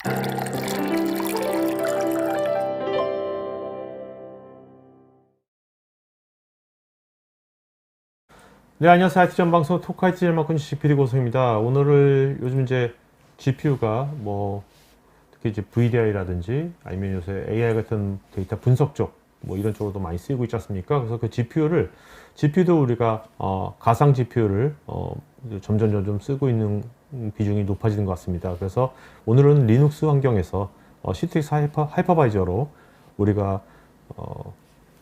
네, 안녕하세요. IT 전방송 토크 IT 전망권 GPD 고성입니다. 오늘은 요즘 이제 GPU가 특히 이제 VDI라든지 아니면 요새 AI 같은 데이터 분석 쪽 이런 쪽으로도 많이 쓰이고 있지 않습니까? 그래서 그 GPU도 우리가 가상 GPU를 점점 쓰고 있는 비중이 높아지는 것 같습니다. 그래서 오늘은 리눅스 환경에서 CTX 하이퍼바이저로 우리가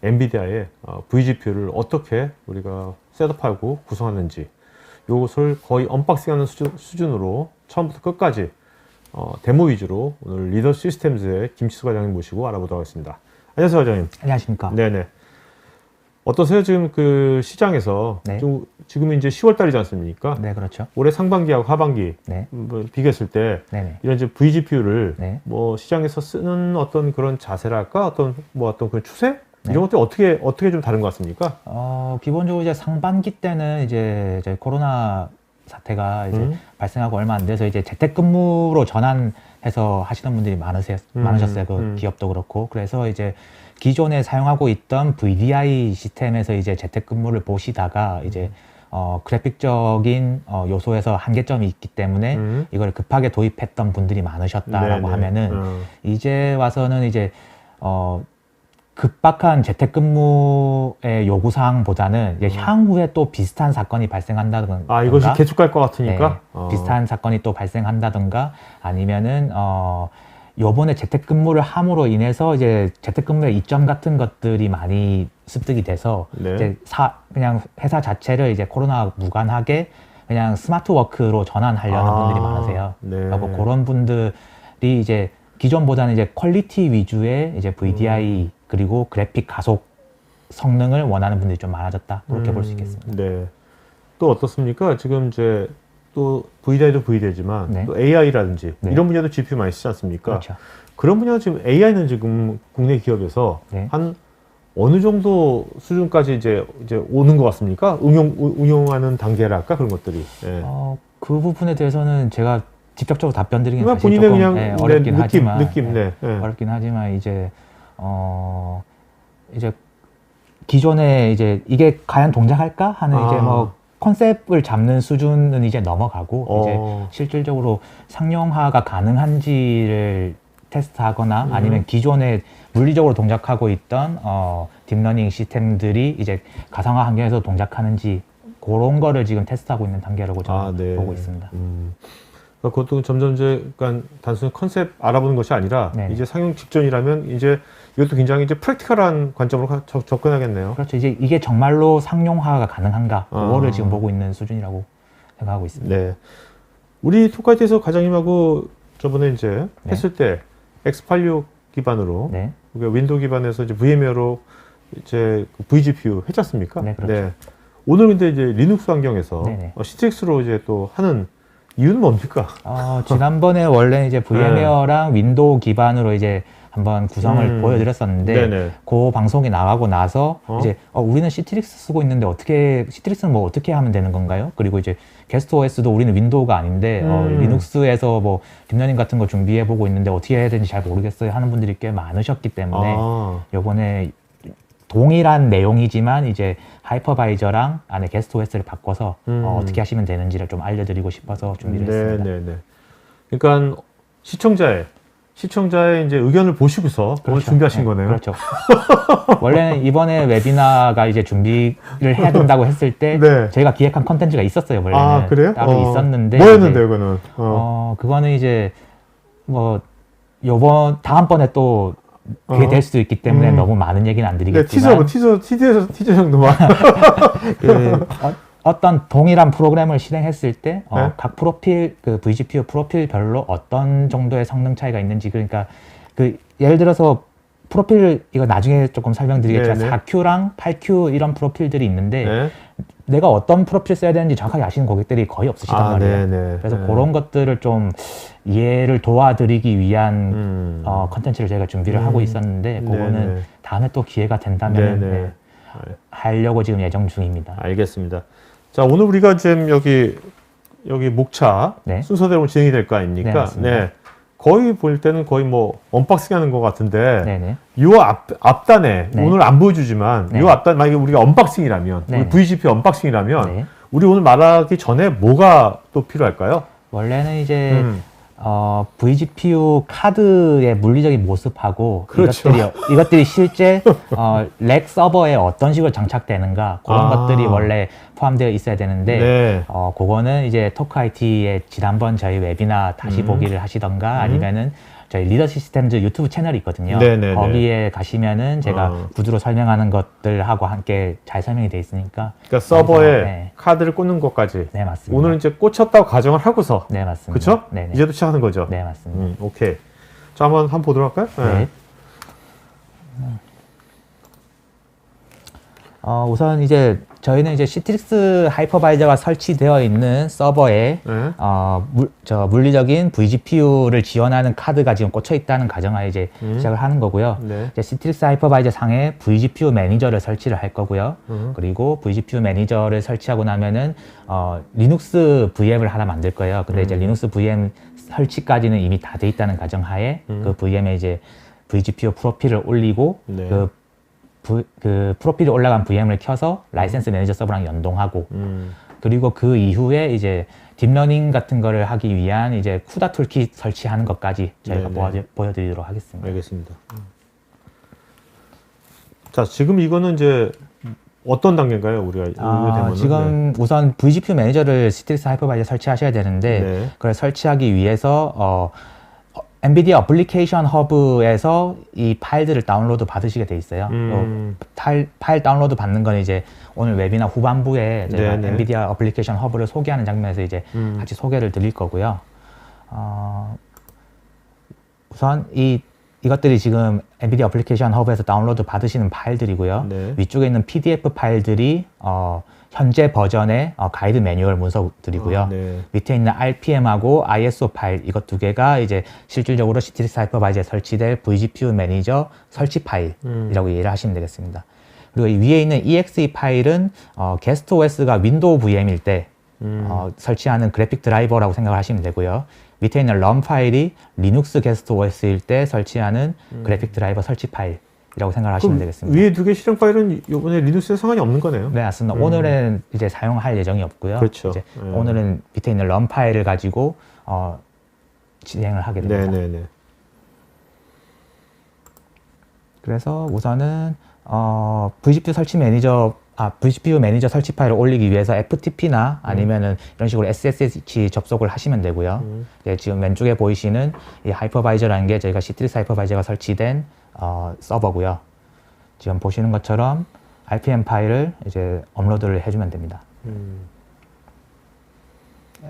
엔비디아의 vGPU를 어떻게 우리가 셋업하고 구성하는지 이것을 거의 언박싱하는 수준으로 처음부터 끝까지 데모 위주로 오늘 리더 시스템즈의 김치수 과장님 모시고 알아보도록 하겠습니다. 안녕하세요, 과장님. 안녕하십니까. 네네. 어떠세요? 지금 그 시장에서 네. 지금 이제 10월 달이지 않습니까? 네, 그렇죠. 올해 상반기하고 하반기 네. 비교했을 때 네네. 이런 이제 vGPU를 네. 시장에서 쓰는 어떤 그런 자세랄까 어떤 그런 추세? 네. 이런 것들이 어떻게 좀 다른 것 같습니까? 기본적으로 이제 상반기 때는 이제 코로나 사태가 이제 발생하고 얼마 안 돼서 이제 재택근무로 전환해서 하시는 분들이 많으셨어요. 그 기업도 그렇고. 그래서 이제 기존에 사용하고 있던 VDI 시스템에서 이제 재택근무를 보시다가 이제 그래픽적인 요소에서 한계점이 있기 때문에 이걸 급하게 도입했던 분들이 많으셨다라고 네네. 하면은 이제 와서는 이제 급박한 재택근무의 요구사항보다는 이제 향후에 또 비슷한 사건이 발생한다든가. 이것이 계속 갈 것 같으니까? 네, 비슷한 사건이 또 발생한다든가 아니면은, 요번에 재택근무를 함으로 인해서 이제 재택근무의 이점 같은 것들이 많이 습득이 돼서 네. 이제 그냥 회사 자체를 이제 코로나 무관하게 그냥 스마트 워크로 전환하려는 분들이 많으세요. 네. 그리고 그런 분들이 이제 기존보다는 이제 퀄리티 위주의 이제 VDI 그리고 그래픽 가속 성능을 원하는 분들이 좀 많아졌다. 그렇게 볼 수 있겠습니다. 네. 또 어떻습니까? 지금 이제 또 VDI도 VDI지만 네. 또 AI라든지 네. 이런 분야도 GPU 많이 쓰지 않습니까? 그렇죠. 그런 분야 지금 AI는 지금 국내 기업에서 네. 한 어느 정도 수준까지 이제 오는 것 같습니까? 응용하는 단계랄까? 그런 것들이. 예. 그 부분에 대해서는 제가 직접적으로 답변 드리기는 그냥 사실 본인의 조금 그냥 어렵긴 하지만 느낌. 네. 어렵긴 하지만 이제 기존에 이제 이게 과연 동작할까 하는 이제 컨셉을 잡는 수준은 이제 넘어가고 이제 실질적으로 상용화가 가능한지를 테스트하거나 아니면 기존에 물리적으로 동작하고 있던 딥러닝 시스템들이 이제 가상화 환경에서 동작하는지 그런 거를 지금 테스트하고 있는 단계라고 저는 네. 보고 있습니다. 그것도 점점 그러니까 단순히 컨셉 알아보는 것이 아니라 네네. 이제 상용 직전이라면 이제 이것도 굉장히 이제 프랙티컬한 관점으로 접근하겠네요. 그렇죠. 이제 이게 정말로 상용화가 가능한가 그거를 지금 보고 있는 수준이라고 생각하고 있습니다. 네. 우리 토카이트에서 과장님하고 저번에 이제 했을 때 X86 기반으로 네. 윈도우 기반에서 이제 VM웨어로 이제 vGPU 했지 않습니까? 네, 그렇죠. 네. 오늘 근데 이제 리눅스 환경에서 네네. CTX로 이제 또 하는 이유는 뭡니까? 지난번에 원래 이제 VM웨어랑 윈도우 기반으로 이제 한번 구성을 보여드렸었는데 네네. 그 방송이 나가고 나서 이제 우리는 시트릭스 쓰고 있는데 시트릭스는 어떻게 하면 되는 건가요? 그리고 이제 게스트 OS도 우리는 윈도우가 아닌데 리눅스에서 딥러닝 같은 거 준비해 보고 있는데 어떻게 해야 되는지 잘 모르겠어요 하는 분들이 꽤 많으셨기 때문에 요번에 동일한 내용이지만 이제 하이퍼바이저랑 안에 게스트 OS를 바꿔서 어떻게 하시면 되는지를 좀 알려드리고 싶어서 준비를 했습니다. 네네네. 그러니까 시청자의 이제 의견을 보시고서 오늘 준비하신 거네요. 그렇죠. 원래는 이번에 웨비나가 이제 준비를 해야 된다고 했을 때 네. 저희가 기획한 컨텐츠가 있었어요. 원래는 그래요? 따로 있었는데 뭐였는데요, 그거는? 그거는 이제 다음번에 또 그게 될 수도 있기 때문에 너무 많은 얘기는 안 드리겠지만 티저 정도만. 어떤 동일한 프로그램을 실행했을 때 각 프로필 vGPU 프로필별로 어떤 정도의 성능 차이가 있는지 그러니까 예를 들어서 프로필 이거 나중에 조금 설명드리겠지만 네네. 4Q랑 8Q 이런 프로필들이 있는데 네. 내가 어떤 프로필 써야 되는지 정확하게 아시는 고객들이 거의 없으시단 말이에요. 네네. 그래서 그런 것들을 좀 이해를 도와드리기 위한 컨텐츠를 저희가 준비를 하고 있었는데 그거는 네네. 다음에 또 기회가 된다면 네네. 하려고 지금 예정 중입니다. 알겠습니다. 자, 오늘 우리가 지금 여기 목차 네. 순서대로 진행이 될 거 아닙니까? 네, 맞습니다. 거의 볼 때는 거의 뭐 언박싱 하는 것 같은데 네네. 요 앞단에 네. 오늘 안 보여주지만 네. 요 앞단 만약에 우리가 언박싱이라면 네. 우리 VGP 언박싱이라면 네. 우리 오늘 말하기 전에 뭐가 또 필요할까요? 원래는 이제 음. vGPU 카드의 물리적인 모습하고 그렇죠. 이것들이 실제 렉 서버에 어떤 식으로 장착되는가 그런 것들이 원래 포함되어 있어야 되는데 네. 그거는 이제 토크 IT의 지난번 저희 웨비나 다시 보기를 하시던가 아니면은 저희 리더 시스템즈 유튜브 채널이 있거든요. 네네네. 거기에 가시면은 제가 어. 구두로 설명하는 것들하고 함께 잘 설명이 되어 있으니까. 그러니까 서버에 네. 카드를 꽂는 것까지. 네, 맞습니다. 오늘 이제 꽂혔다고 가정을 하고서. 네, 맞습니다. 그렇죠? 네네. 이제도 시작하는 거죠. 네, 맞습니다. 오케이. 자, 한번 보도록 할까요? 네. 우선 이제 저희는 이제 시트릭스 하이퍼바이저가 설치되어 있는 서버에 네. 물리적인 vGPU를 지원하는 카드가 지금 꽂혀 있다는 가정하에 이제 시작을 하는 거고요. 네. 이제 시트릭스 하이퍼바이저 상에 vGPU 매니저를 설치를 할 거고요. 그리고 vGPU 매니저를 설치하고 나면은 리눅스 VM을 하나 만들 거예요. 근데 이제 리눅스 VM 설치까지는 이미 다 돼 있다는 가정하에 그 VM에 이제 vGPU 프로필을 올리고 네. 그 프로필이 올라간 VM을 켜서 라이센스 매니저 서버랑 연동하고 그리고 그 이후에 이제 딥러닝 같은 거를 하기 위한 이제 쿠다 툴킷 설치하는 것까지 저희가 네네. 보여드리도록 하겠습니다. 알겠습니다. 자, 지금 이거는 이제 어떤 단계인가요? 우리가 이 데모는? 지금 우선 vGPU 매니저를 시트릭스 하이퍼바이저에 설치하셔야 되는데 네. 그걸 설치하기 위해서 엔비디아 어플리케이션 허브에서 이 파일들을 다운로드 받으시게 돼 있어요. 파일 다운로드 받는 건 이제 오늘 웨비나 후반부에 저희가 네네. 엔비디아 어플리케이션 허브를 소개하는 장면에서 이제 같이 소개를 드릴 거고요. 우선 이것들이 지금 엔비디아 어플리케이션 허브에서 다운로드 받으시는 파일들이고요. 네. 위쪽에 있는 PDF 파일들이 현재 버전의 가이드 매뉴얼 문서들이고요. 네. 밑에 있는 RPM하고 ISO 파일 이것 두 개가 이제 실질적으로 시트릭스 하이퍼바이저에 설치될 vGPU 매니저 설치 파일이라고 이해를 하시면 되겠습니다. 그리고 이 위에 있는 exe 파일은 게스트 OS가 윈도우 VM일 때 설치하는 그래픽 드라이버라고 생각을 하시면 되고요. 밑에 있는 럼 파일이 리눅스 게스트 OS일 때 설치하는 그래픽 드라이버 설치 파일이라고 생각을 하시면 되겠습니다. 위에 두 개 실행 파일은 이번에 리눅스에 상관이 없는 거네요. 네, 맞습니다. 오늘은 이제 사용할 예정이 없고요. 그렇죠. 이제 오늘은 밑에 있는 럼 파일을 가지고 진행을 하게 됩니다. 네네네. 그래서 우선은 vGPU 매니저 설치 파일을 올리기 위해서 FTP나 아니면은 이런 식으로 SSH 접속을 하시면 되고요. 네, 지금 왼쪽에 보이시는 이 하이퍼바이저라는 게 저희가 시트릭스 하이퍼바이저가 설치된 서버고요. 지금 보시는 것처럼 RPM 파일을 이제 업로드를 해주면 됩니다.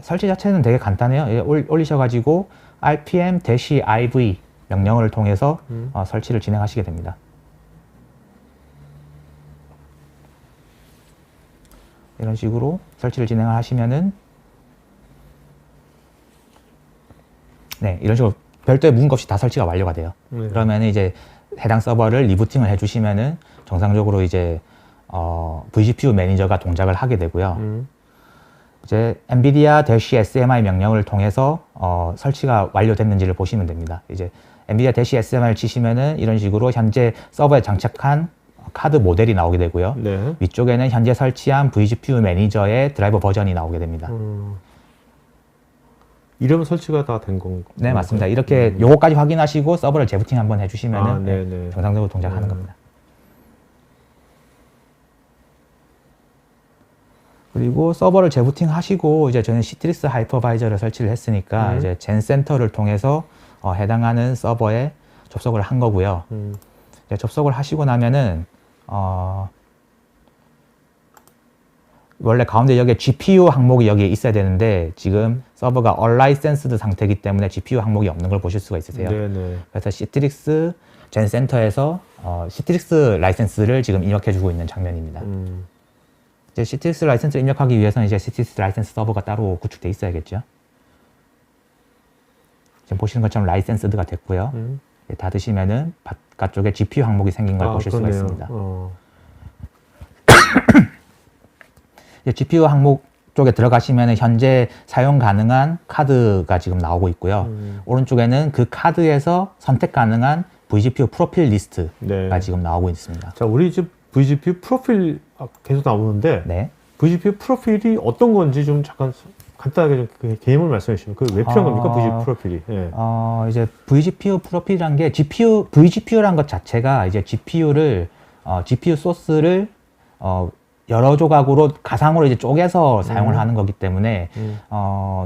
설치 자체는 되게 간단해요. 올리셔가지고 rpm-iv 명령어를 통해서 설치를 진행하시게 됩니다. 이런 식으로 설치를 진행을 하시면은 네, 이런 식으로 별도의 문구 없이 다 설치가 완료가 돼요. 그러면 이제 해당 서버를 리부팅을 해주시면은 정상적으로 이제 vGPU 매니저가 동작을 하게 되고요. 이제 NVIDIA-SMI 명령을 통해서 설치가 완료됐는지를 보시면 됩니다. 이제 NVIDIA-SMI를 치시면은 이런 식으로 현재 서버에 장착한 카드 모델이 나오게 되고요. 네. 위쪽에는 현재 설치한 vGPU 매니저의 드라이버 버전이 나오게 됩니다. 이러면 설치가 다 된 건가요? 네, 맞습니다. 이렇게 요거까지 확인하시고 서버를 재부팅 한번 해주시면은 네네. 정상적으로 동작하는 겁니다. 그리고 서버를 재부팅 하시고 이제 저는 시트릭스 하이퍼바이저를 설치를 했으니까 이제 젠센터를 통해서 해당하는 서버에 접속을 한 거고요. 이제 접속을 하시고 나면은 원래 가운데 여기에 GPU 항목이 여기에 있어야 되는데 지금 서버가 unlicensed 상태이기 때문에 GPU 항목이 없는 걸 보실 수가 있으세요. 네네. 그래서 시트릭스 젠센터에서 시트릭스 라이센스를 지금 입력해주고 있는 장면입니다. 이제 시트릭스 라이센스를 입력하기 위해서는 이제 시트릭스 라이센스 서버가 따로 구축돼 있어야겠죠. 지금 보시는 것처럼 라이센스드가 됐고요. 닫으시면은 바깥쪽에 GPU 항목이 생긴 걸 보실 그렇네요. 수가 있습니다. 이제 GPU 항목 쪽에 들어가시면 현재 사용 가능한 카드가 지금 나오고 있고요. 오른쪽에는 그 카드에서 선택 가능한 vGPU 프로필 리스트가 네. 지금 나오고 있습니다. 자, 우리 집 vGPU 프로필 계속 나오는데 네. vGPU 프로필이 어떤 건지 좀 잠깐 간단하게 좀 그 개념을 말씀해 주시면 그 왜 필요한 겁니까? vGPU 프로필이. 예. 이제 vGPU 프로필이란 게 vGPU란 것 자체가 이제 GPU를 GPU 소스를 여러 조각으로 가상으로 이제 쪼개서 사용을 하는 거기 때문에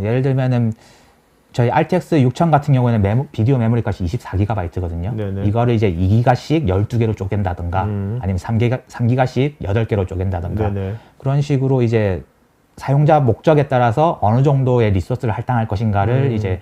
예를 들면은 저희 RTX 6000 같은 경우에는 비디오 메모리 값이 24GB거든요. 네네. 이거를 이제 2기가씩 12개로 쪼갠다든가 아니면 3기가씩 8개로 쪼갠다든가 네네. 그런 식으로 이제 사용자 목적에 따라서 어느 정도의 리소스를 할당할 것인가를 이제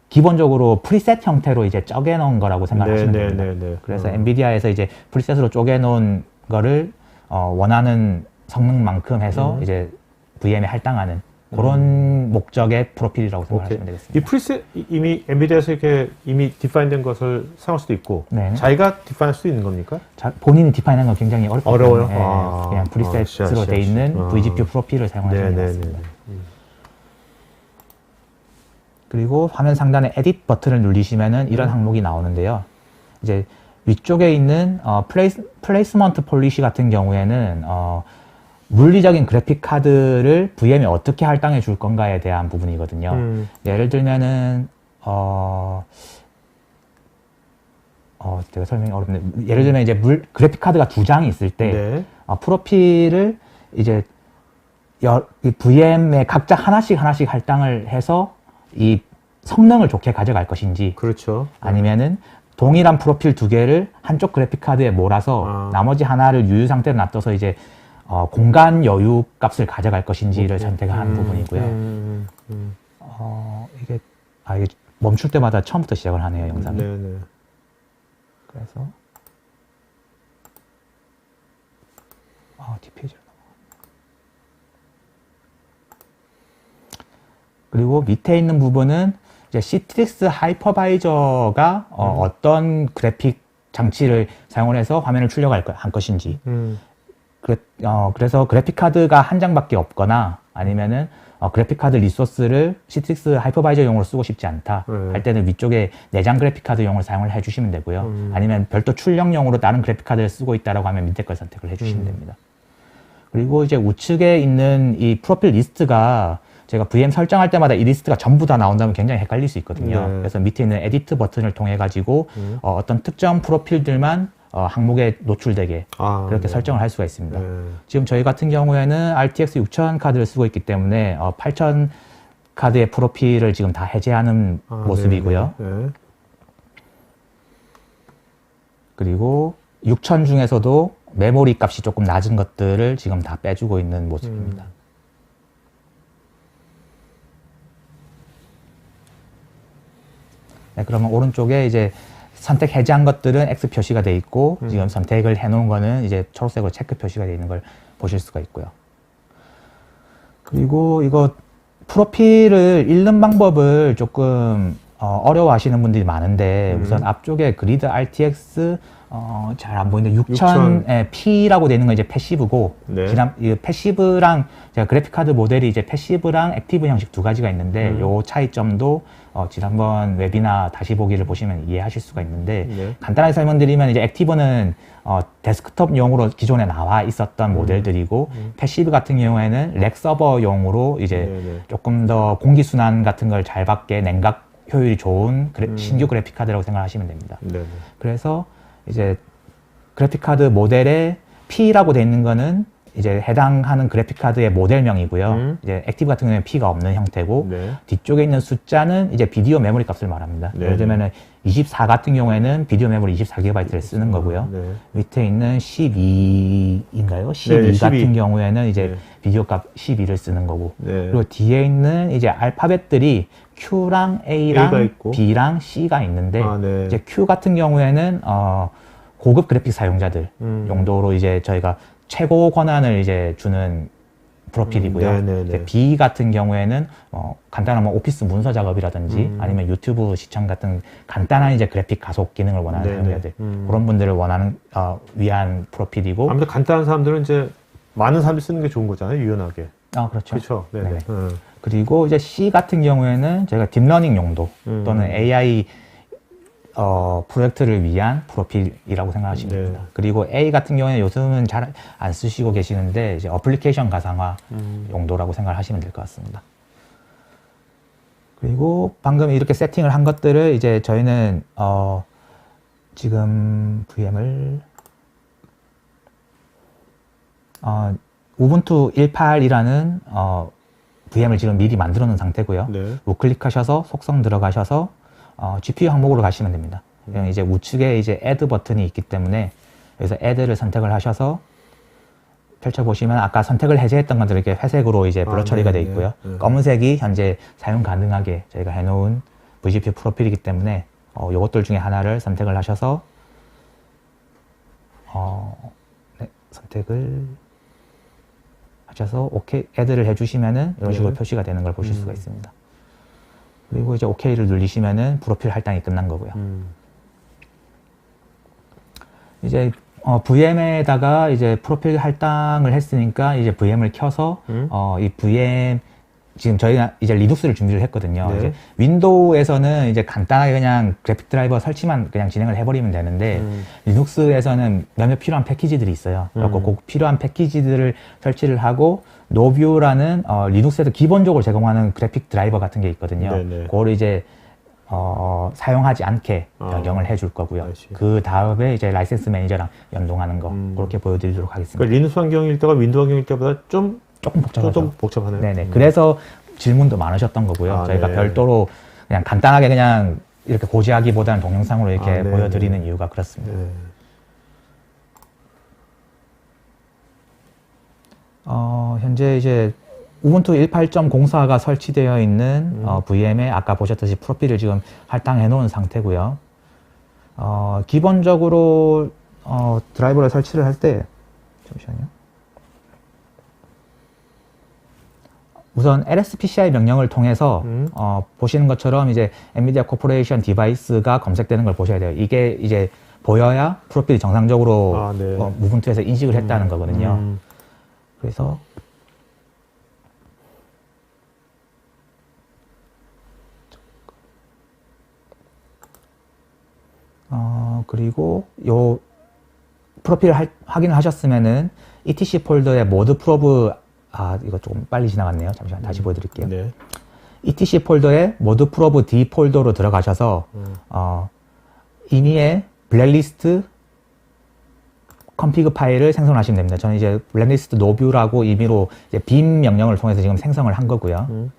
기본적으로 프리셋 형태로 이제 쪼개 놓은 거라고 생각하시면 됩니다. 네네네. 그래서 엔비디아에서 이제 프리셋으로 쪼개 놓은 거를 원하는 성능만큼 해서 이제 VM에 할당하는 그런 목적의 프로필이라고 생각하시면 되겠습니다. 이 프리셋 이미 엔비디아에서 이렇게 이미 디파인된 것을 사용할 수도 있고 네. 자기가 디파인할 수도 있는 겁니까? 본인이 디파인하는 건 굉장히 어렵기 어려워요? 때문에 아, 그냥 프리셋으로 돼 있는 vGPU 프로필을 사용하시면 되겠습니다. 그리고 화면 상단에 에딧 버튼을 누르시면은 이런 항목이 나오는데요. 이제 위쪽에 있는 플레이스먼트 폴리시 같은 경우에는 물리적인 그래픽 카드를 VM에 어떻게 할당해 줄 건가에 대한 부분이거든요. 예를 들면은 제가 설명이 어렵네. 예를 들면 이제 그래픽 카드가 두 장이 있을 때 네. 프로필을 이제 이 VM에 각자 하나씩 할당을 해서 이 성능을 좋게 가져갈 것인지 그렇죠. 아니면은 동일한 프로필 두 개를 한쪽 그래픽 카드에 몰아서 나머지 하나를 유유 상태로 놔둬서 이제 공간 여유 값을 가져갈 것인지를 선택한 부분이고요. 이게 멈출 때마다 처음부터 시작을 하네요, 영상이. 네네. 그래서 뒷페이지로 그리고 밑에 있는 부분은 이제 시트릭스 하이퍼바이저가 어떤 그래픽 장치를 사용을 해서 화면을 출력할 한 것인지 그래서 그래픽 카드가 한 장밖에 없거나 아니면은 그래픽 카드 리소스를 시트릭스 하이퍼바이저용으로 쓰고 싶지 않다 할 때는 위쪽에 내장 그래픽 카드용을 사용을 해주시면 되고요. 아니면 별도 출력용으로 다른 그래픽 카드를 쓰고 있다라고 하면 밑에 걸 선택을 해주시면 됩니다. 그리고 이제 우측에 있는 이 프로필 리스트가 제가 VM 설정할 때마다 이 리스트가 전부 다 나온다면 굉장히 헷갈릴 수 있거든요. 네. 그래서 밑에 있는 에디트 버튼을 통해 가지고 어떤 특정 프로필들만 항목에 노출되게 그렇게 설정을 할 수가 있습니다. 지금 저희 같은 경우에는 RTX 6000 카드를 쓰고 있기 때문에 8000 카드의 프로필을 지금 다 해제하는 모습이고요. 그리고 6000 중에서도 메모리 값이 조금 낮은 것들을 지금 다 빼주고 있는 모습입니다. 네, 그러면 오른쪽에 이제 선택 해제한 것들은 X 표시가 돼 있고 지금 선택을 해놓은 거는 이제 초록색으로 체크 표시가 돼 있는 걸 보실 수가 있고요. 그리고 이거 프로필을 읽는 방법을 조금 어려워하시는 분들이 많은데 우선 앞쪽에 그리드 RTX 잘 안 보이는데 6000 P라고 되어 있는 건 이제 패시브고 이 패시브랑 제가 그래픽 카드 모델이 이제 패시브랑 액티브 형식 두 가지가 있는데 요 차이점도 지난번 웨비나 다시 보기를 보시면 이해하실 수가 있는데 간단하게 설명드리면 이제 액티브는 데스크톱용으로 기존에 나와 있었던 모델들이고 패시브 같은 경우에는 렉 서버용으로 이제 조금 더 공기 순환 같은 걸 잘 받게 냉각 효율이 좋은 신규 그래픽 카드라고 생각하시면 됩니다. 그래서 이제 그래픽 카드 모델에 P라고 되어 있는 거는 이제 해당하는 그래픽 카드의 모델명이고요. 이제 액티브 같은 경우는 P가 없는 형태고 뒤쪽에 있는 숫자는 이제 비디오 메모리 값을 말합니다. 예를 들면은 24 같은 경우에는 비디오 메모리 24GB를 쓰는 거고요. 밑에 있는 12인가요? 12 같은 경우에는 이제 비디오 값 12를 쓰는 거고. 그리고 뒤에 있는 이제 알파벳들이 Q랑 A랑 B랑 C가 있는데 이제 Q 같은 경우에는 고급 그래픽 사용자들 용도로 이제 저희가 최고 권한을 이제 주는 프로필이고요. 이제 B 같은 경우에는 간단한 오피스 문서 작업이라든지 아니면 유튜브 시청 같은 간단한 이제 그래픽 가속 기능을 원하는 사용자들 그런 분들을 위한 프로필이고 아무튼 간단한 사람들은 이제 많은 사람들이 쓰는 게 좋은 거잖아요, 유연하게. 그렇죠. 그렇죠. 네네. 네네. 그리고 이제 C 같은 경우에는 저희가 딥러닝 용도 또는 AI 프로젝트를 위한 프로필이라고 생각하시면 네. 됩니다. 그리고 A 같은 경우에는 요즘은 잘 안 쓰시고 계시는데 이제 어플리케이션 가상화 용도라고 생각하시면 될 것 같습니다. 그리고 방금 이렇게 세팅을 한 것들을 이제 저희는 지금 VM을 우분투 1.8이라는 VM을 지금 미리 만들어 놓은 상태고요. 네. 우클릭하셔서 속성 들어가셔서 GPU 항목으로 가시면 됩니다. 이제 우측에 이제 Add 버튼이 있기 때문에 여기서 Add를 선택을 하셔서 펼쳐보시면 아까 선택을 해제했던 것들 이렇게 회색으로 이제 블러 처리가 되어 있고요. 검은색이 현재 사용 가능하게 저희가 해놓은 vGPU 프로필이기 때문에 요것들 중에 하나를 선택을 하셔서 선택을 하셔서 OK Add를 해주시면은 이런 식으로 표시가 되는 걸 보실 수가 있습니다. 그리고 이제 OK를 누르시면은 프로필 할당이 끝난 거고요. 이제 VM에다가 이제 프로필 할당을 했으니까 이제 VM을 켜서 이 VM 지금 저희가 이제 리눅스를 준비를 했거든요. 네. 이제 윈도우에서는 이제 간단하게 그냥 그래픽 드라이버 설치만 그냥 진행을 해버리면 되는데 리눅스에서는 몇몇 필요한 패키지들이 있어요. 그래서 그 필요한 패키지들을 설치를 하고 노뷰라는 리눅스에서 기본적으로 제공하는 그래픽 드라이버 같은 게 있거든요. 네네. 그거를 이제 사용하지 않게 변경을 해줄 거고요. 그 다음에 이제 라이센스 매니저랑 연동하는 거 그렇게 보여드리도록 하겠습니다. 그러니까 리눅스 환경일 때가 윈도우 환경일 때보다 조금 복잡하네요. 네네. 그래서 질문도 많으셨던 거고요. 저희가 네. 별도로 그냥 간단하게 그냥 이렇게 고지하기보다는 동영상으로 이렇게 보여드리는 이유가 그렇습니다. 네. 현재 이제 우분투 1.8.04가 설치되어 있는 VM에 아까 보셨듯이 프로필을 지금 할당해 놓은 상태고요. 기본적으로 드라이버를 설치를 할 때 잠시만요. 우선 LSPCI 명령을 통해서 보시는 것처럼 이제 엔비디아 코퍼레이션 디바이스가 검색되는 걸 보셔야 돼요. 이게 이제 보여야 프로필이 정상적으로 우분투에서 인식을 했다는 거거든요. 그래서 그리고 요 프로필 확인을 하셨으면은 ETC 폴더의 모드 프로브 이거 조금 빨리 지나갔네요. 잠시만 다시 보여드릴게요. 네. ETC 폴더의 모드 프로브 D 폴더로 들어가셔서 임의의 블랙리스트 컴피그 파일을 생성하시면 됩니다. 저는 이제 블랙리스트 노뷰라고 임의로 이제 빔 명령을 통해서 지금 생성을 한 거고요.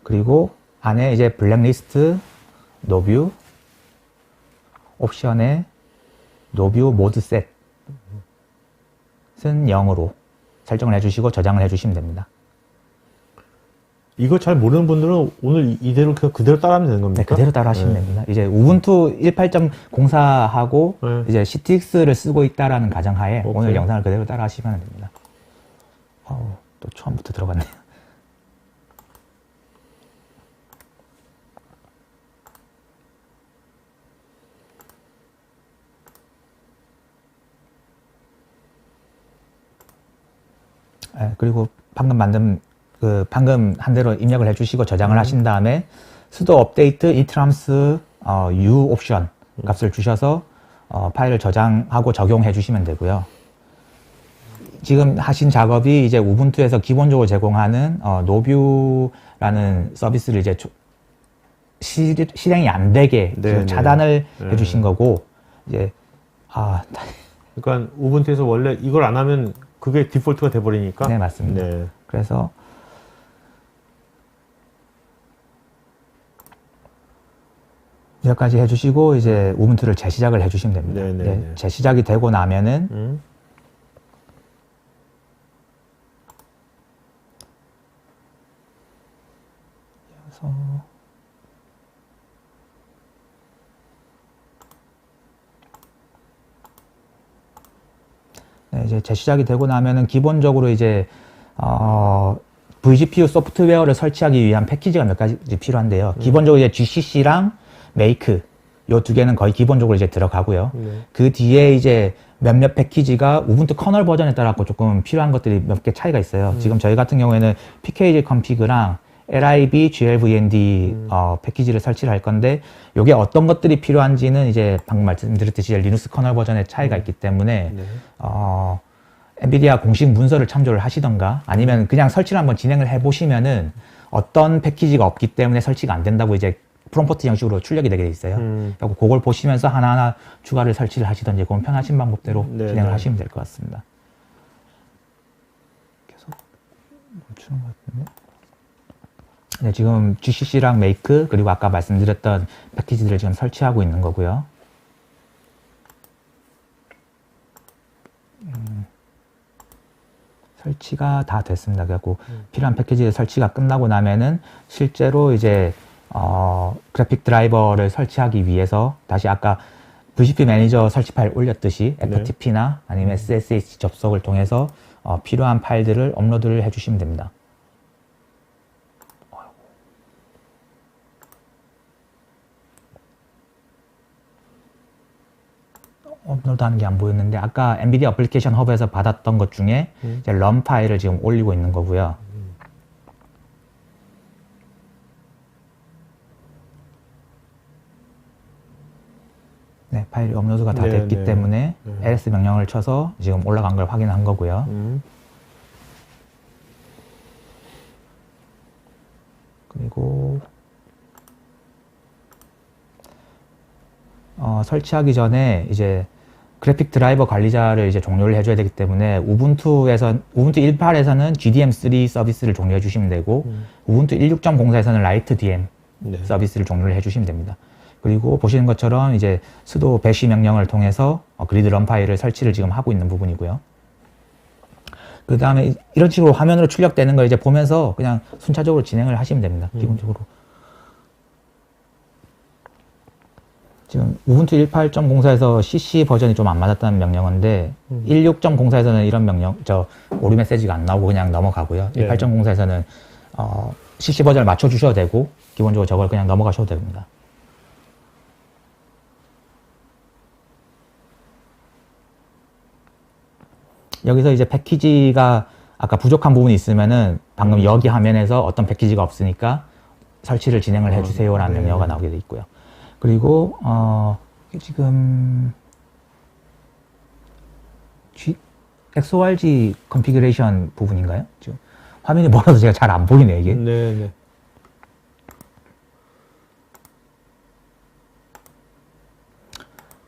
그리고 안에 이제 블랙리스트 노뷰 옵션에 노뷰 모드 셋은 0으로 설정을 해주시고 저장을 해주시면 됩니다. 이거 잘 모르는 분들은 오늘 이대로 그대로 따라하면 되는 겁니까? 네, 그대로 따라 하시면 됩니다. 이제 우분투 1.8.04하고 이제 CTX를 쓰고 있다라는 가정하에 오늘 영상을 그대로 따라 하시면 됩니다. 또 처음부터 들어갔네요. 그리고 방금 한 대로 입력을 해주시고 저장을 하신 다음에 sudo update itrams u 옵션 값을 주셔서 파일을 저장하고 적용해 주시면 되고요. 지금 하신 작업이 이제 우분투에서 기본적으로 제공하는 노뷰라는 서비스를 이제 실행이 안 되게 차단을 해주신 거고 이제 그러니까 우분투에서 원래 이걸 안 하면 그게 디폴트가 돼버리니까. 네, 맞습니다. 네. 그래서 여기까지 해주시고 이제 우분투를 재시작을 해주시면 됩니다. 네, 재시작이 되고 나면은 네, 이제 재시작이 되고 나면은 기본적으로 이제 vGPU 소프트웨어를 설치하기 위한 패키지가 몇 가지 필요한데요. 기본적으로 이제 GCC랑 Make 요 두 개는 거의 기본적으로 이제 들어가고요. 네. 그 뒤에 이제 몇몇 패키지가 우분투 커널 버전에 따라 조금 필요한 것들이 몇 개 차이가 있어요. 지금 저희 같은 경우에는 pkg config랑 lib glvnd 패키지를 설치를 할 건데 요게 어떤 것들이 필요한지는 이제 방금 말씀드렸듯이 리눅스 커널 버전의 차이가 있기 때문에 네. 엔비디아 공식 문서를 참조를 하시던가 아니면 그냥 설치를 한번 진행을 해보시면은 어떤 패키지가 없기 때문에 설치가 안 된다고 이제 프롬프트 형식으로 출력이 되게 돼 있어요. 그리고 그걸 보시면서 하나하나 추가를 설치를 하시던지 그건 편하신 방법대로 네, 진행을 네. 하시면 될 것 같습니다. 계속 멈추는 것 같은데. 네, 지금 GCC랑 메이크 그리고 아까 말씀드렸던 패키지들을 지금 설치하고 있는 거고요. 설치가 다 됐습니다. 그래갖고 필요한 패키지 설치가 끝나고 나면은 실제로 이제 그래픽 드라이버를 설치하기 위해서 다시 아까 VCP 매니저 설치 파일 올렸듯이 FTP나 아니면 SSH 접속을 통해서 필요한 파일들을 업로드를 해주시면 됩니다. 업로드하는 게 안 보였는데 아까 엔비디아 어플리케이션 허브에서 받았던 것 중에 이제 럼 파일을 지금 올리고 있는 거고요. 네, 파일이 업로드가 다 네, 됐기 네. 때문에 ls 명령을 쳐서 지금 올라간 걸 확인한 거고요. 그리고 설치하기 전에 이제 그래픽 드라이버 관리자를 이제 종료를 해줘야 되기 때문에 우분투 1.8에서는 GDM3 서비스를 종료해 주시면 되고 우분투 1.6.04에서는 라이트 DM 네. 서비스를 종료를 해주시면 됩니다. 그리고 보시는 것처럼 이제 sudo bash 명령을 통해서 그리드 런 파일을 설치를 지금 하고 있는 부분이고요. 그 다음에 이런 식으로 화면으로 출력되는 걸 이제 보면서 그냥 순차적으로 진행을 하시면 됩니다. 기본적으로. 지금 우분투 18.04에서 CC 버전이 좀 안 맞았다는 명령어인데 16.04에서는 이런 명령, 오류 메시지가 안 나오고 그냥 넘어가고요. 네. 18.04에서는 CC 버전을 맞춰주셔도 되고 기본적으로 저걸 그냥 넘어가셔도 됩니다. 여기서 이제 패키지가 아까 부족한 부분이 있으면은 방금 여기 화면에서 어떤 패키지가 없으니까 설치를 진행을 해주세요라는 명령어가 나오게 돼 있고요. 그리고 지금 XORG 컨피그레이션 부분인가요? 지금 화면이 멀어서 제가 잘 안 보이네요, 이게. 네.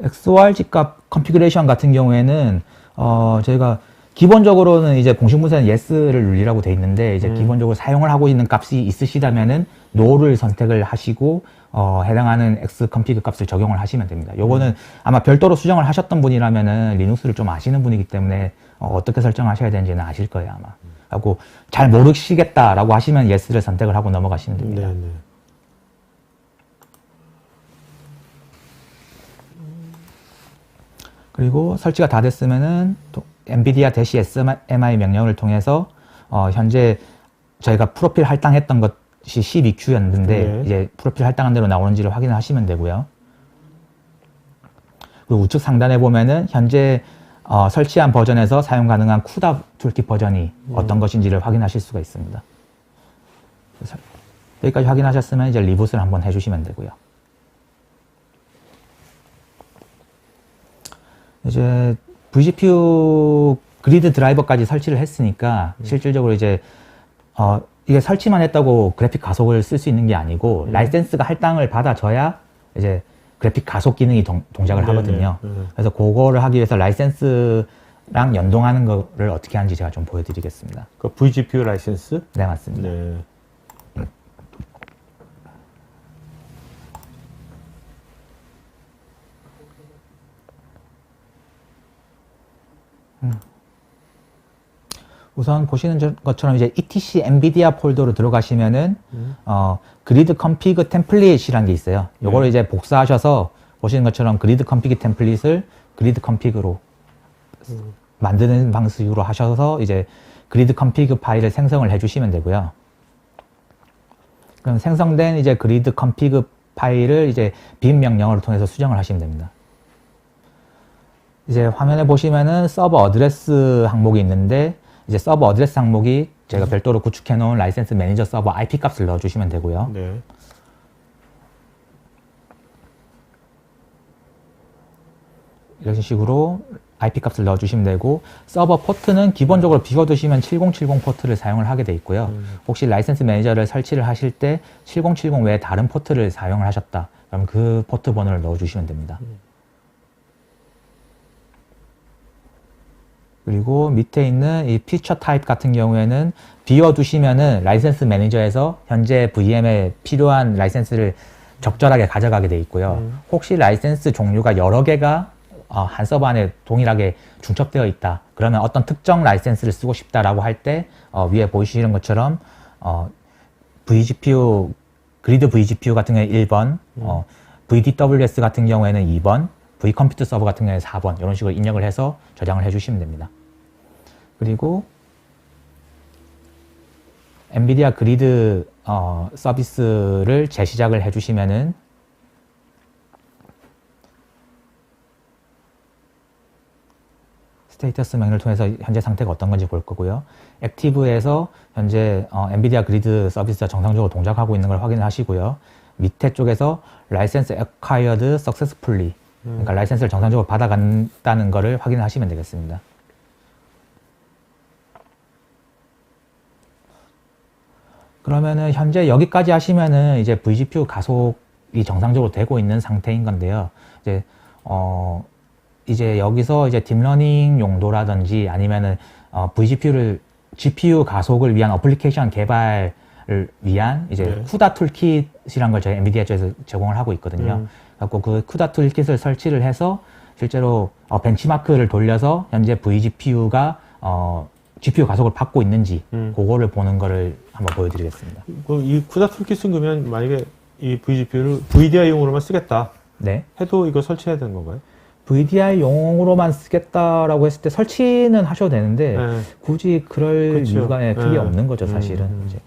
XORG 값 컨피그레이션 같은 경우에는 저희가 기본적으로는 이제 공식 문서는 yes를 눌리라고 돼 있는데 이제 기본적으로 사용을 하고 있는 값이 있으시다면은 no를 선택을 하시고 해당하는 xconfig 값을 적용을 하시면 됩니다. 요거는 아마 별도로 수정을 하셨던 분이라면은 리눅스를 좀 아시는 분이기 때문에 어떻게 설정하셔야 되는지는 아실 거예요, 아마. 하고 잘 모르시겠다라고 하시면 yes를 선택을 하고 넘어가시면 됩니다. 네. 그리고 설치가 다 됐으면은 또 nvidia-smi 명령을 통해서 현재 저희가 프로필 할당했던 것이 12Q였는데 네. 이제 프로필 할당한 대로 나오는지를 확인을 하시면 되고요. 그리고 우측 상단에 보면은 현재 설치한 버전에서 사용 가능한 CUDA 툴킷 버전이 어떤 것인지를 확인하실 수가 있습니다. 그래서 여기까지 확인하셨으면 이제 리부트를 한번 해주시면 되고요. 이제 vGPU 그리드 드라이버까지 설치를 했으니까 실질적으로 이제 이게 설치만 했다고 그래픽 가속을 쓸 수 있는 게 아니고 라이센스가 할당을 받아줘야 이제 그래픽 가속 기능이 동작을 하거든요. 그래서 그거를 하기 위해서 라이센스랑 연동하는 거를 어떻게 하는지 제가 좀 보여드리겠습니다. 그 vGPU 라이센스? 네, 맞습니다. 네. 우선 보시는 것처럼 이제 etc nvidia 폴더로 들어가시면은 그리드 컴피그 템플릿이라는 게 있어요. 요거를 이제 복사하셔서 보시는 것처럼 그리드 컴피그 템플릿을 그리드 컴피그로 만드는 방식으로 하셔서 이제 그리드 컴피그 파일을 생성을 해주시면 되고요. 그럼 생성된 이제 그리드 컴피그 파일을 이제 bin 명령어를 통해서 수정을 하시면 됩니다. 이제 화면에 보시면은 서버 어드레스 항목이 있는데 이제 서버 어드레스 항목이 제가 별도로 구축해 놓은 라이센스 매니저 서버 IP 값을 넣어주시면 되고요. 네. 이런 식으로 IP 값을 넣어주시면 되고 서버 포트는 기본적으로 비워두시면 7070 포트를 사용을 하게 돼 있고요. 혹시 라이센스 매니저를 설치를 하실 때 7070 외에 다른 포트를 사용을 하셨다. 그럼 그 포트 번호를 넣어주시면 됩니다. 그리고 밑에 있는 이 피처 타입 같은 경우에는 비워두시면은 라이센스 매니저에서 현재 VM에 필요한 라이센스를 적절하게 가져가게 돼 있고요. 혹시 라이센스 종류가 여러 개가 한 서버 안에 동일하게 중첩되어 있다. 그러면 어떤 특정 라이센스를 쓰고 싶다라고 할 때 위에 보이시는 것처럼 vGPU, 그리드 vGPU 같은 경우에 1번, VDWS 같은 경우에는 2번, v컴퓨터 서버 같은 경우에 4번 이런 식으로 입력을 해서 저장을 해주시면 됩니다. 그리고 엔비디아 그리드 서비스를 재시작을 해주시면은 스테이터스 명령을 통해서 현재 상태가 어떤 건지 볼 거고요. 액티브에서 현재 엔비디아 그리드 서비스가 정상적으로 동작하고 있는 걸 확인을 하시고요. 밑에 쪽에서 라이센스 acquired successfully, 그러니까 라이센스를 정상적으로 받아간다는 거를 확인을 하시면 되겠습니다. 그러면은 현재 여기까지 하시면은 이제 vGPU 가속이 정상적으로 되고 있는 상태인 건데요. 이제 여기서 이제 딥러닝 용도라든지 아니면은 GPU 가속을 위한 어플리케이션 개발을 위한 이제 쿠다 툴킷이란 걸 저희 엔비디아 쪽에서 제공을 하고 있거든요. 그래서 그 쿠다 툴킷을 설치를 해서 실제로 벤치마크를 돌려서 현재 vGPU가 GPU 가속을 받고 있는지 그거를 보는 거를 한번 보여드리겠습니다. 이 쿠다 툴킷은 그러면 만약에 이 vGPU를 VDI용으로만 쓰겠다 네. 해도 이거 설치해야 되는 건가요? VDI용으로만 쓰겠다라고 했을 때 설치는 하셔도 되는데 굳이 그럴 그렇죠. 이유가 크게 없는 거죠, 사실은. 이제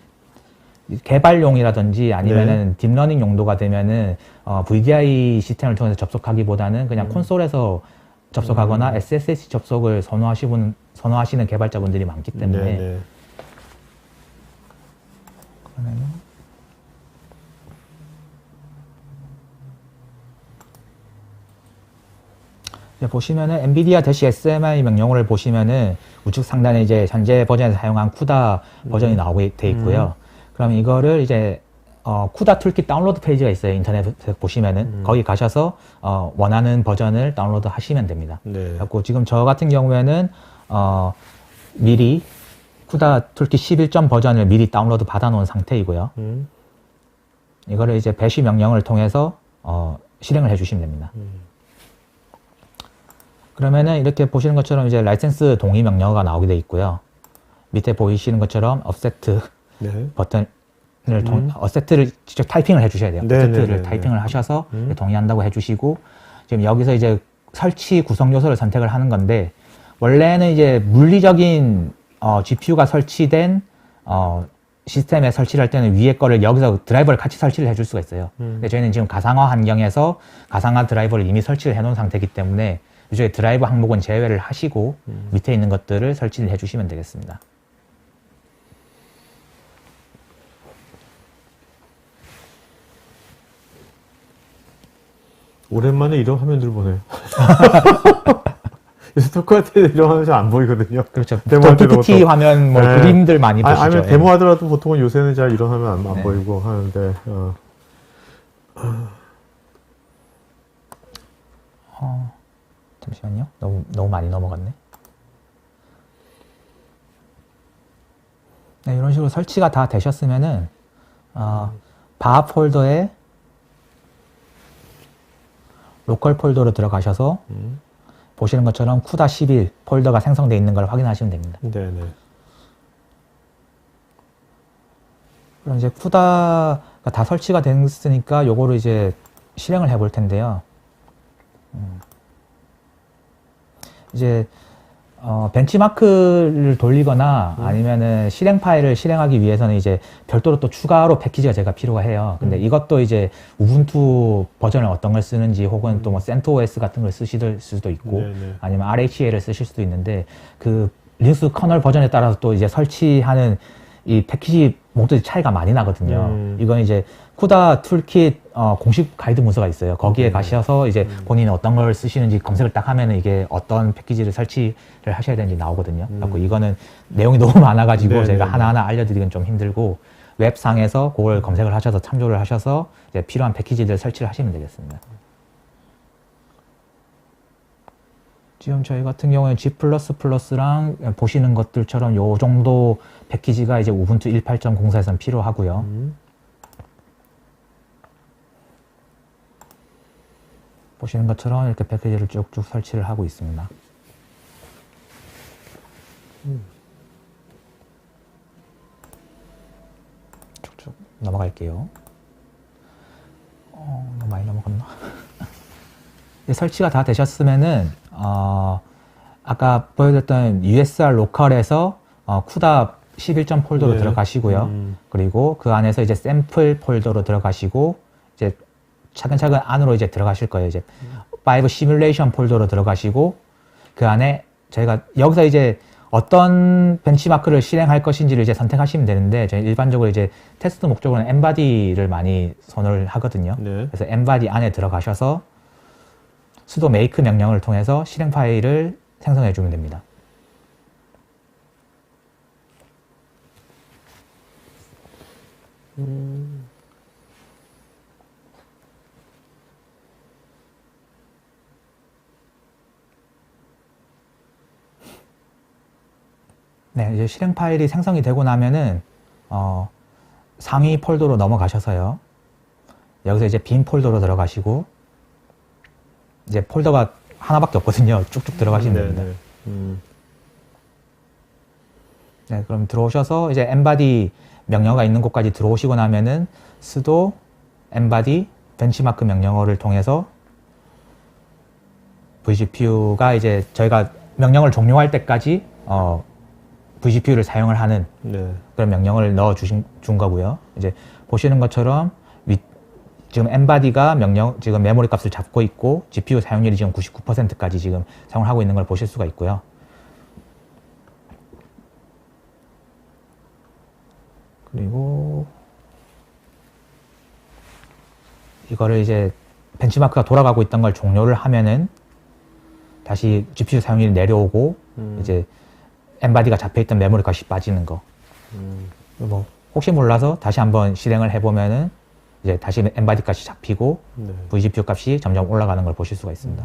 개발용이라든지 아니면은 딥러닝 용도가 되면은 VDI 시스템을 통해서 접속하기보다는 그냥 콘솔에서 접속하거나 SSH 접속을 선호하시는 개발자분들이 많기 때문에 그러면은 보시면은 NVIDIA-SMI 명령어를 보시면은 우측 상단에 이제 현재 버전에서 사용한 쿠다 버전이 나오게 돼 있고요. 그러면 이거를 이제 쿠다 툴킷 다운로드 페이지가 있어요. 인터넷에 보시면은 거기 가셔서 원하는 버전을 다운로드 하시면 됩니다. 그래서 지금 저 같은 경우에는 미리 쿠다 툴킷 11점 버전을 미리 다운로드 받아 놓은 상태이고요. 이거를 이제 배시 명령을 통해서 실행을 해 주시면 됩니다. 그러면은 이렇게 보시는 것처럼 이제 라이센스 동의 명령어가 나오게 돼 있고요. 밑에 보이시는 것처럼 offset 버튼을 offset를 직접 타이핑을 해주셔야 돼요. offset를 타이핑을 하셔서 동의한다고 해주시고 지금 여기서 이제 설치 구성 요소를 선택을 하는 건데 원래는 이제 물리적인 GPU가 설치된 시스템에 설치를 할 때는 위에 거를 여기서 드라이버를 같이 설치를 해줄 수가 있어요. 근데 저희는 지금 가상화 환경에서 가상화 드라이버를 이미 설치를 해놓은 상태이기 때문에 이쪽에 드라이버 항목은 제외를 하시고 밑에 있는 것들을 설치를 해주시면 되겠습니다. 오랜만에 이런 화면들 보네요. 요새 토크할 이런 화면 잘 안 보이거든요. 그렇죠. PPT 화면 그림들 많이 보시죠. 아니면 데모하더라도 보통은 요새는 잘 이런 화면 안 보이고 하는데 잠시만요. 너무 많이 넘어갔네. 네, 이런 식으로 설치가 다 되셨으면은 바 폴더에 로컬 폴더로 들어가셔서 보시는 것처럼 쿠다 11 폴더가 생성되어 있는 걸 확인하시면 됩니다. 네네. 그럼 이제 쿠다가 다 설치가 됐으니까 요거를 이제 실행을 해볼 텐데요. 이제 벤치마크를 돌리거나 아니면은 실행 파일을 실행하기 위해서는 이제 별도로 또 추가로 패키지가 제가 필요가 해요. 근데 이것도 이제 우분투 버전을 어떤 걸 쓰는지 혹은 또 뭐 CentOS 같은 걸 쓰실 수도 있고 아니면 RHEL을 쓰실 수도 있는데 그 리눅스 커널 버전에 따라서 또 이제 설치하는 이 패키지 목록이 차이가 많이 나거든요. 이건 이제 쿠다 툴킷 공식 가이드 문서가 있어요. 거기에 가셔서 이제 본인이 어떤 걸 쓰시는지 검색을 딱 하면은 이게 어떤 패키지를 설치를 하셔야 되는지 나오거든요. 그래서 이거는 내용이 너무 많아가지고 제가 하나하나 알려드리긴 좀 힘들고 웹상에서 그걸 검색을 하셔서 참조를 하셔서 이제 필요한 패키지들 설치를 하시면 되겠습니다. 지금 저희 같은 경우에는 G++랑 보시는 것들처럼 요 정도 패키지가 이제 우분투 18.04에서는 필요하고요. 보시는 것처럼 이렇게 패키지를 쭉쭉 설치를 하고 있습니다. 쭉쭉 넘어갈게요. 너무 많이 넘어갔나? 설치가 다 되셨으면은 아까 보여드렸던 USR 로컬에서 쿠다 11점 폴더로 들어가시고요. 그리고 그 안에서 이제 샘플 폴더로 들어가시고 이제 차근차근 안으로 이제 들어가실 거예요. 이제 5 시뮬레이션 폴더로 들어가시고 그 안에 저희가 여기서 이제 어떤 벤치마크를 실행할 것인지를 이제 선택하시면 되는데 저희 일반적으로 이제 테스트 목적으로는 엠바디를 많이 선호를 하거든요. 그래서 엠바디 안에 들어가셔서 sudo make 명령을 통해서 실행 파일을 생성해 주면 됩니다. 네, 이제 실행 파일이 생성이 되고 나면은 상위 폴더로 넘어가셔서요. 여기서 이제 빈 폴더로 들어가시고 이제 폴더가 하나밖에 없거든요. 쭉쭉 들어가시면 됩니다. 네, 그럼 들어오셔서 이제 embody 명령어가 있는 곳까지 들어오시고 나면은 sudo embody 벤치마크 명령어를 통해서 vGPU가 이제 저희가 명령을 종료할 때까지 vGPU를 사용을 하는 그런 명령을 넣어 준 거고요. 이제 보시는 것처럼 지금 엠바디가 지금 메모리 값을 잡고 있고 GPU 사용률이 지금 99%까지 지금 사용을 하고 있는 걸 보실 수가 있고요. 그리고 이거를 이제 벤치마크가 돌아가고 있던 걸 종료를 하면은 다시 GPU 사용률이 내려오고 이제 엠바디가 잡혀있던 메모리 값이 빠지는 거. 뭐 혹시 몰라서 다시 한번 실행을 해보면은 이제 다시 엠바디 값이 잡히고 vGPU 값이 점점 올라가는 걸 보실 수가 있습니다.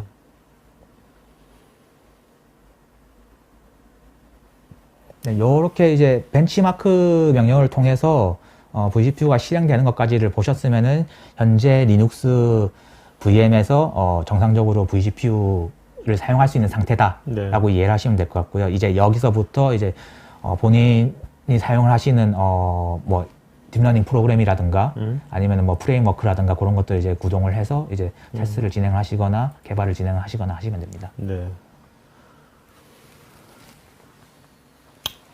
네, 요렇게 이제 벤치마크 명령을 통해서 vGPU가 실행되는 것까지를 보셨으면은 현재 리눅스 VM에서 정상적으로 vGPU를 사용할 수 있는 상태다라고 이해를 하시면 될 것 같고요. 이제 여기서부터 이제 본인이 사용을 하시는 뭐 딥러닝 프로그램이라든가 아니면 뭐 프레임워크라든가 그런 것들 이제 구동을 해서 이제 테스트를 진행하시거나 개발을 진행하시거나 하시면 됩니다.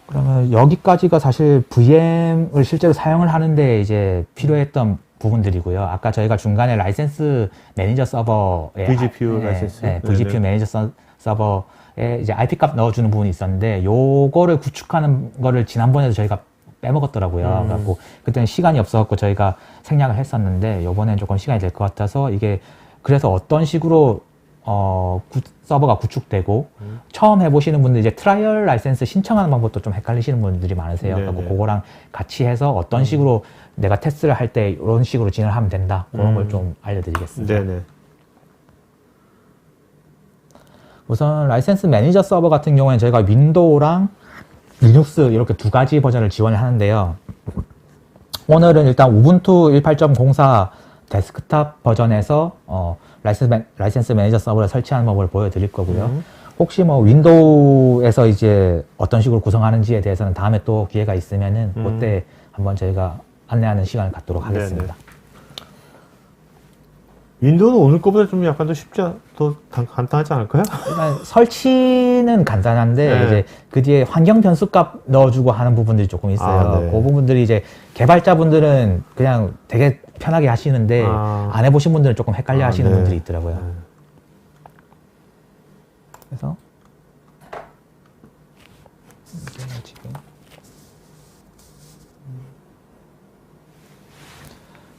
그러면 여기까지가 사실 VM을 실제로 사용을 하는데 이제 필요했던 부분들이고요. 아까 저희가 중간에 라이센스 매니저 서버에 vGPU 라이센스 vGPU 매니저 서버에 이제 IP 값 넣어주는 부분이 있었는데 요거를 구축하는 거를 지난번에도 저희가 빼먹었더라고요. 그래갖고 그때는 시간이 없어갖고 저희가 생략을 했었는데 요번엔 조금 시간이 될 것 같아서 이게 그래서 어떤 식으로 서버가 구축되고 처음 해보시는 분들 이제 트라이얼 라이센스 신청하는 방법도 좀 헷갈리시는 분들이 많으세요. 그래서 그거랑 같이 해서 어떤 식으로 내가 테스트를 할 때 이런 식으로 진행을 하면 된다. 그런 걸 좀 알려드리겠습니다. 우선 라이센스 매니저 서버 같은 경우에는 저희가 윈도우랑 리눅스 이렇게 두 가지 버전을 지원을 하는데요. 오늘은 일단 우분투 18.04 데스크탑 버전에서 라이센스 매니저 서버를 설치하는 법을 보여드릴 거고요. 혹시 뭐 윈도우에서 이제 어떤 식으로 구성하는지에 대해서는 다음에 또 기회가 있으면은 그때 한번 저희가 안내하는 시간을 갖도록 하겠습니다. 윈도우는 오늘 거보다 좀 약간 더 간단하지 않을까요? 일단 설치는 간단한데 네. 이제 그 뒤에 환경 변수값 넣어주고 하는 부분들이 조금 있어요. 아, 네. 그 부분들이 이제 개발자분들은 그냥 되게 편하게 하시는데 안 해보신 분들은 조금 헷갈려 하시는 네. 분들이 있더라고요. 네. 그래서 이게 지금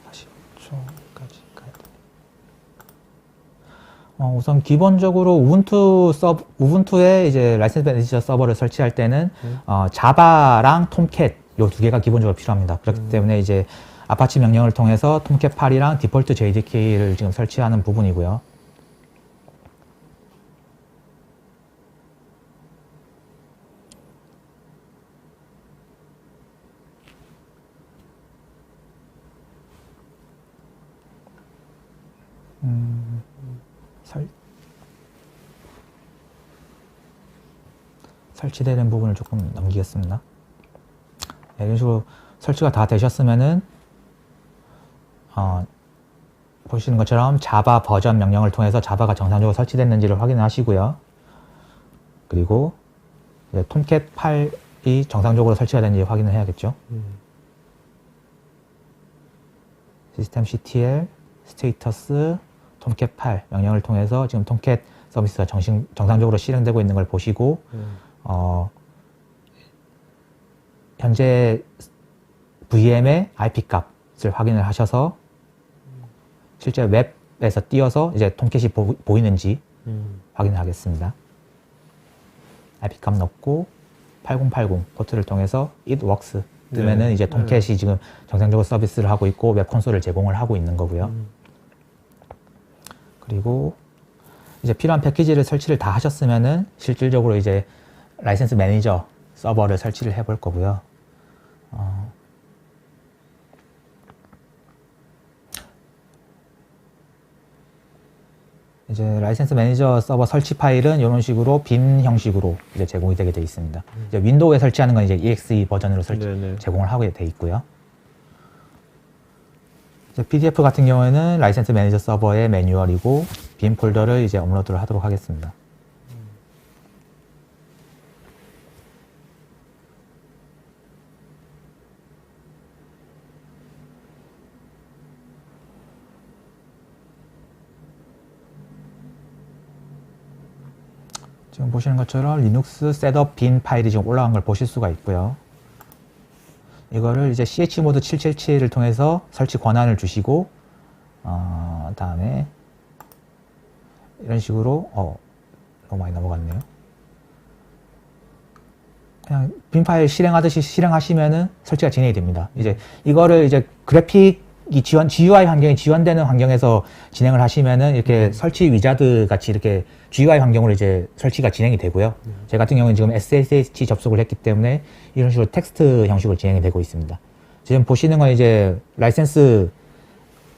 45초까지 가야 돼. 우선 기본적으로 우분투에 이제 라이센스 매니저 서버를 설치할 때는 자바랑 톰캣 요 두 개가 기본적으로 필요합니다. 그렇기 때문에 이제 아파치 명령을 통해서 톰캣 8이랑 디폴트 JDK를 지금 설치하는 부분이고요. 설치되는 부분을 조금 넘기겠습니다. 네, 이런 식으로 설치가 다 되셨으면은 보시는 것처럼 자바 버전 명령을 통해서 자바가 정상적으로 설치됐는지를 확인하시고요. 그리고 이제 톰캣 8이 정상적으로 설치가 됐는지 확인을 해야겠죠. 시스템 CTL 스테이터스 톰캣 8 명령을 통해서 지금 톰캣 서비스가 정상적으로 실행되고 있는 걸 보시고 현재 VM의 IP 값을 확인을 하셔서 실제 웹에서 띄어서 이제 톰캣이 보이는지 확인을 하겠습니다. IP 값 넣고 8080 포트를 통해서 it works 뜨면은 네. 이제 톰캣이 지금 정상적으로 서비스를 하고 있고 웹 콘솔을 제공을 하고 있는 거고요. 그리고 이제 필요한 패키지를 설치를 다 하셨으면은 실질적으로 이제 라이센스 매니저 서버를 설치를 해볼 거고요. 이제 라이센스 매니저 서버 설치 파일은 이런 식으로 빈 형식으로 이제 제공이 되게 돼 있습니다. 이제 윈도우에 설치하는 건 이제 EXE 버전으로 제공을 하게 돼 있고요. 이제 PDF 같은 경우에는 라이센스 매니저 서버의 매뉴얼이고 빈 폴더를 이제 업로드를 하도록 하겠습니다. 지금 보시는 것처럼 리눅스 셋업 빈 파일이 지금 올라간 걸 보실 수가 있고요. 이거를 이제 chmod 777을 통해서 설치 권한을 주시고 다음에 이런 식으로 너무 많이 넘어갔네요. 그냥 빈 파일 실행하듯이 실행하시면은 설치가 진행이 됩니다. 이제 이거를 이제 그래픽이 GUI 환경이 지원되는 환경에서 진행을 하시면은 이렇게 설치 위자드 같이 이렇게 GUI 환경으로 이제 설치가 진행이 되고요. 제 같은 경우는 지금 SSH 접속을 했기 때문에 이런 식으로 텍스트 형식으로 진행이 되고 있습니다. 지금 보시는 건 이제 라이센스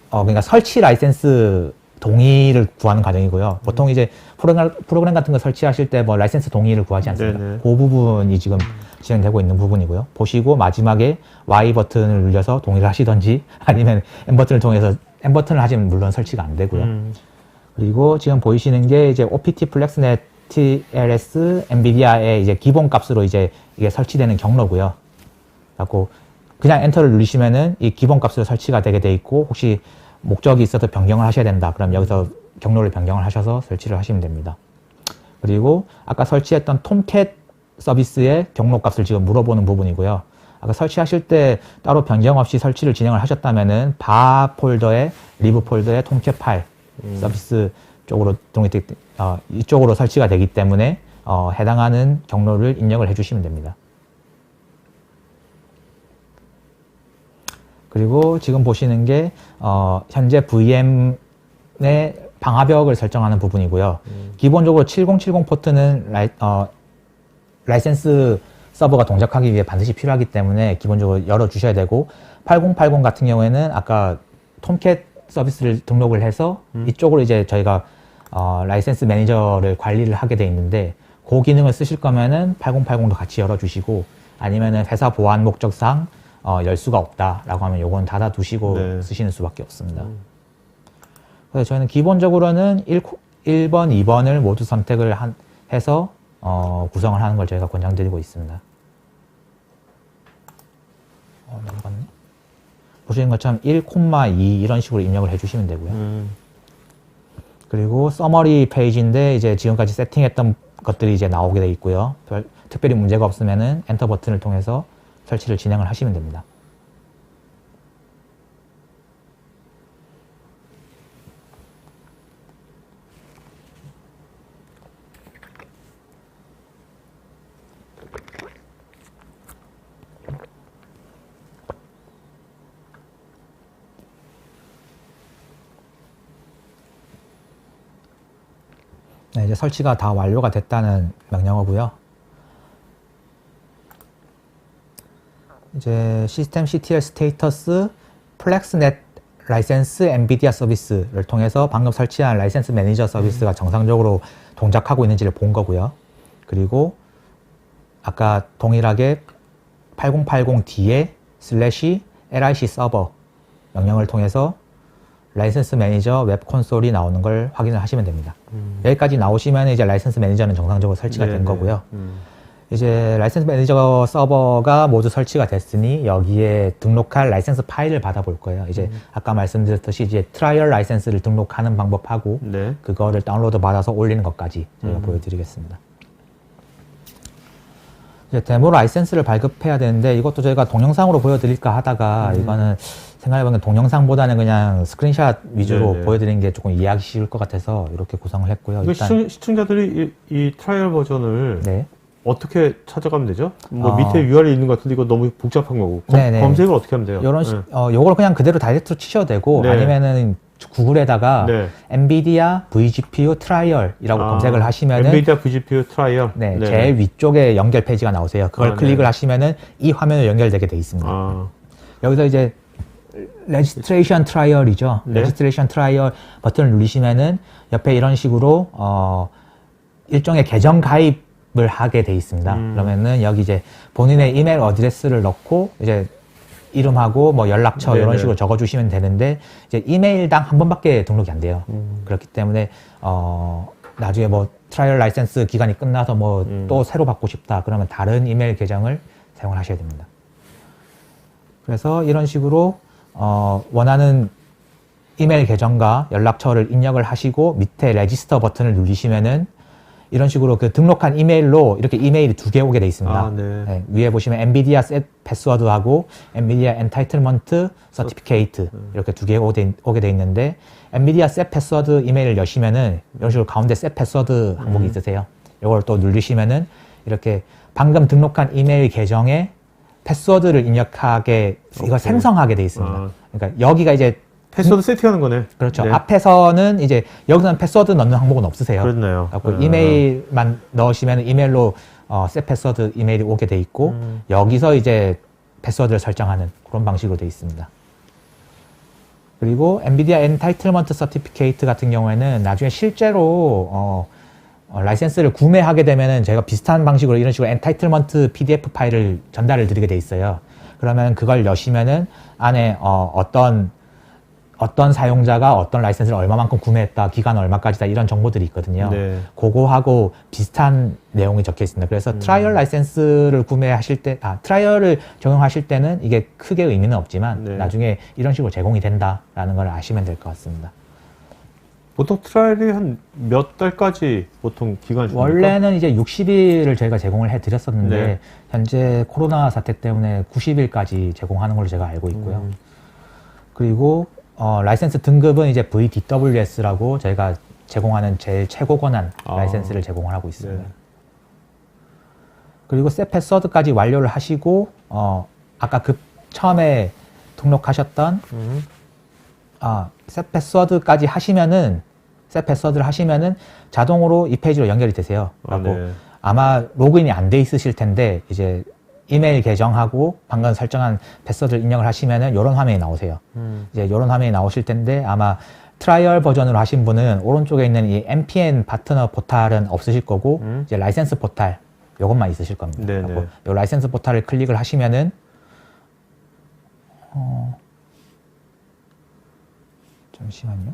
그러니까 설치 라이센스 동의를 구하는 과정이고요. 보통 이제 프로그램 같은 거 설치하실 때 뭐 라이센스 동의를 구하지 않습니다. 네네. 그 부분이 지금 진행되고 있는 부분이고요. 보시고 마지막에 Y 버튼을 눌려서 동의를 하시던지 아니면 M 버튼을 통해서 M 버튼을 하시면 물론 설치가 안 되고요. 그리고 지금 보이시는 게 이제 OPT 플렉스넷 TLS 엔비디아의 이제 기본 값으로 이제 이게 설치되는 경로고요. 그래서 그냥 엔터를 누르시면은 이 기본 값으로 설치가 되게 돼 있고 혹시 목적이 있어서 변경을 하셔야 된다. 그럼 여기서 경로를 변경을 하셔서 설치를 하시면 됩니다. 그리고 아까 설치했던 톰캣 서비스의 경로 값을 지금 물어보는 부분이고요. 아까 설치하실 때 따로 변경 없이 설치를 진행을 하셨다면은 바 폴더에 리브 폴더에 톰캣 파일 서비스 쪽으로 이쪽으로 설치가 되기 때문에 해당하는 경로를 입력을 해주시면 됩니다. 그리고 지금 보시는 게 현재 VM의 방화벽을 설정하는 부분이고요. 기본적으로 7070 포트는 라이센스 서버가 동작하기 위해 반드시 필요하기 때문에 기본적으로 열어주셔야 되고 8080 같은 경우에는 아까 톰캣 서비스를 등록을 해서 이쪽으로 이제 저희가 라이센스 매니저를 관리를 하게 돼 있는데 그 기능을 쓰실 거면은 8080도 같이 열어주시고 아니면은 회사 보안 목적상 열 수가 없다라고 하면 요건 닫아두시고 네. 쓰시는 수밖에 없습니다. 그래서 저희는 기본적으로는 1번, 2번을 모두 선택을 해서 구성을 하는 걸 저희가 권장드리고 있습니다. 넘어갔네. 보시는 것처럼 1,2 이런 식으로 입력을 해주시면 되고요. 그리고 서머리 페이지인데 이제 지금까지 세팅했던 것들이 이제 나오게 되어 있고요. 특별히 문제가 없으면은 엔터 버튼을 통해서 설치를 진행을 하시면 됩니다. 네, 이제 설치가 다 완료가 됐다는 명령어고요. 이제 시스템 CTL 스테이터스 플렉스넷 라이센스 엔비디아 서비스를 통해서 방금 설치한 라이센스 매니저 서비스가 정상적으로 동작하고 있는지를 본 거고요. 그리고 아까 동일하게 8080D에 /lic 서버 명령을 통해서 라이센스 매니저 웹 콘솔이 나오는 걸 확인을 하시면 됩니다. 여기까지 나오시면 이제 라이센스 매니저는 정상적으로 설치가 된 거고요. 이제 라이센스 매니저 서버가 모두 설치가 됐으니 여기에 등록할 라이센스 파일을 받아볼 거예요. 이제 아까 말씀드렸듯이 이제 트라이얼 라이센스를 등록하는 방법하고 네. 그거를 다운로드 받아서 올리는 것까지 제가 보여드리겠습니다. 이제 데모 라이센스를 발급해야 되는데 이것도 저희가 동영상으로 보여드릴까 하다가 이거는 생각해보면 동영상보다는 그냥 스크린샷 위주로 네네. 보여드리는 게 조금 이해하기 쉬울 것 같아서 이렇게 구성을 했고요. 일단 시청자들이 이 트라이얼 버전을 네. 어떻게 찾아가면 되죠? 뭐 밑에 URL 있는 것 같은데 이거 너무 복잡한 거고 네네. 검색을 어떻게 하면 돼요? 요런 요걸 그냥 그대로 다이렉트로 치셔도 되고 네. 아니면은 구글에다가 네. 엔비디아 vGPU 트라이얼이라고 검색을 하시면은 엔비디아 vGPU 트라이얼. 네, 제일 위쪽에 연결 페이지가 나오세요. 그걸 클릭을 네. 하시면은 이 화면으로 연결되게 돼 있습니다. 여기서 이제 레지스트레이션 트라이얼이죠. 네. 레지스트레이션 트라이얼 버튼을 누르시면은 옆에 이런 식으로 일종의 계정 가입을 하게 돼 있습니다. 그러면은 여기 이제 본인의 이메일 어드레스를 넣고 이제 이름하고 뭐 연락처 네네. 이런 식으로 적어주시면 되는데 이제 이메일당 한 번밖에 등록이 안 돼요. 그렇기 때문에 나중에 뭐 트라이얼 라이센스 기간이 끝나서 뭐 또 새로 받고 싶다 그러면 다른 이메일 계정을 사용을 하셔야 됩니다. 그래서 이런 식으로 원하는 이메일 계정과 연락처를 입력을 하시고 밑에 레지스터 버튼을 누르시면은 이런 식으로 그 등록한 이메일로 이렇게 이메일이 2개 오게 돼 있습니다. 네. 네, 위에 보시면 엔비디아 셋 패스워드하고 엔비디아 엔타이틀먼트 서티피케이트 이렇게 2개 오게 돼 있는데 엔비디아 셋 패스워드 이메일을 여시면은 이런 식으로 가운데 셋 패스워드 항목이 있으세요. 이걸 또 누르시면은 이렇게 방금 등록한 이메일 계정에 패스워드를 입력하게 이걸 생성하게 돼 있습니다. 그러니까 여기가 이제 패스워드 세팅하는 거네. 그렇죠. 네. 앞에서는 이제 여기서는 패스워드 넣는 항목은 없으세요. 그렇네요. 이메일만 넣으시면 이메일로 셋 패스워드 이메일이 오게 돼 있고 여기서 이제 패스워드를 설정하는 그런 방식으로 돼 있습니다. 그리고 엔비디아 엔타이틀먼트 서티피케이트 같은 경우에는 나중에 실제로 라이센스를 구매하게 되면은 저희가 비슷한 방식으로 이런 식으로 엔타이틀먼트 PDF 파일을 전달을 드리게 돼 있어요. 그러면 그걸 여시면은 안에 어떤 사용자가 어떤 라이센스를 얼마만큼 구매했다, 기간 얼마까지다 이런 정보들이 있거든요. 네. 그거하고 비슷한 내용이 적혀 있습니다. 그래서 트라이얼 라이센스를 구매하실 때, 트라이얼을 적용하실 때는 이게 크게 의미는 없지만 네. 나중에 이런 식으로 제공이 된다라는 걸 아시면 될 것 같습니다. 보통 트라이얼이 한 몇 달까지 보통 기간이 줍니까? 원래는 이제 60일을 저희가 제공을 해드렸었는데 네. 현재 코로나 사태 때문에 90일까지 제공하는 걸로 제가 알고 있고요. 그리고 라이센스 등급은 이제 VDWS라고 저희가 제공하는 제일 최고 권한 라이센스를 제공을 하고 있습니다. 네. 그리고 셋 패스워드까지 완료를 하시고 아까 그 처음에 등록하셨던 셋 패스워드까지 하시면은 셋 패스워드를 하시면은 자동으로 이 페이지로 연결이 되세요. 네. 아마 로그인이 안 돼 있으실 텐데 이제 이메일 계정하고 방금 설정한 패스워드를 입력을 하시면은 이런 화면이 나오세요. 이제 이런 화면이 나오실 텐데 아마 트라이얼 버전으로 하신 분은 오른쪽에 있는 이 NPN 파트너 포탈은 없으실 거고 이제 라이센스 포탈 요것만 있으실 겁니다. 네네. 요 라이센스 포탈을 클릭을 하시면은 잠시만요.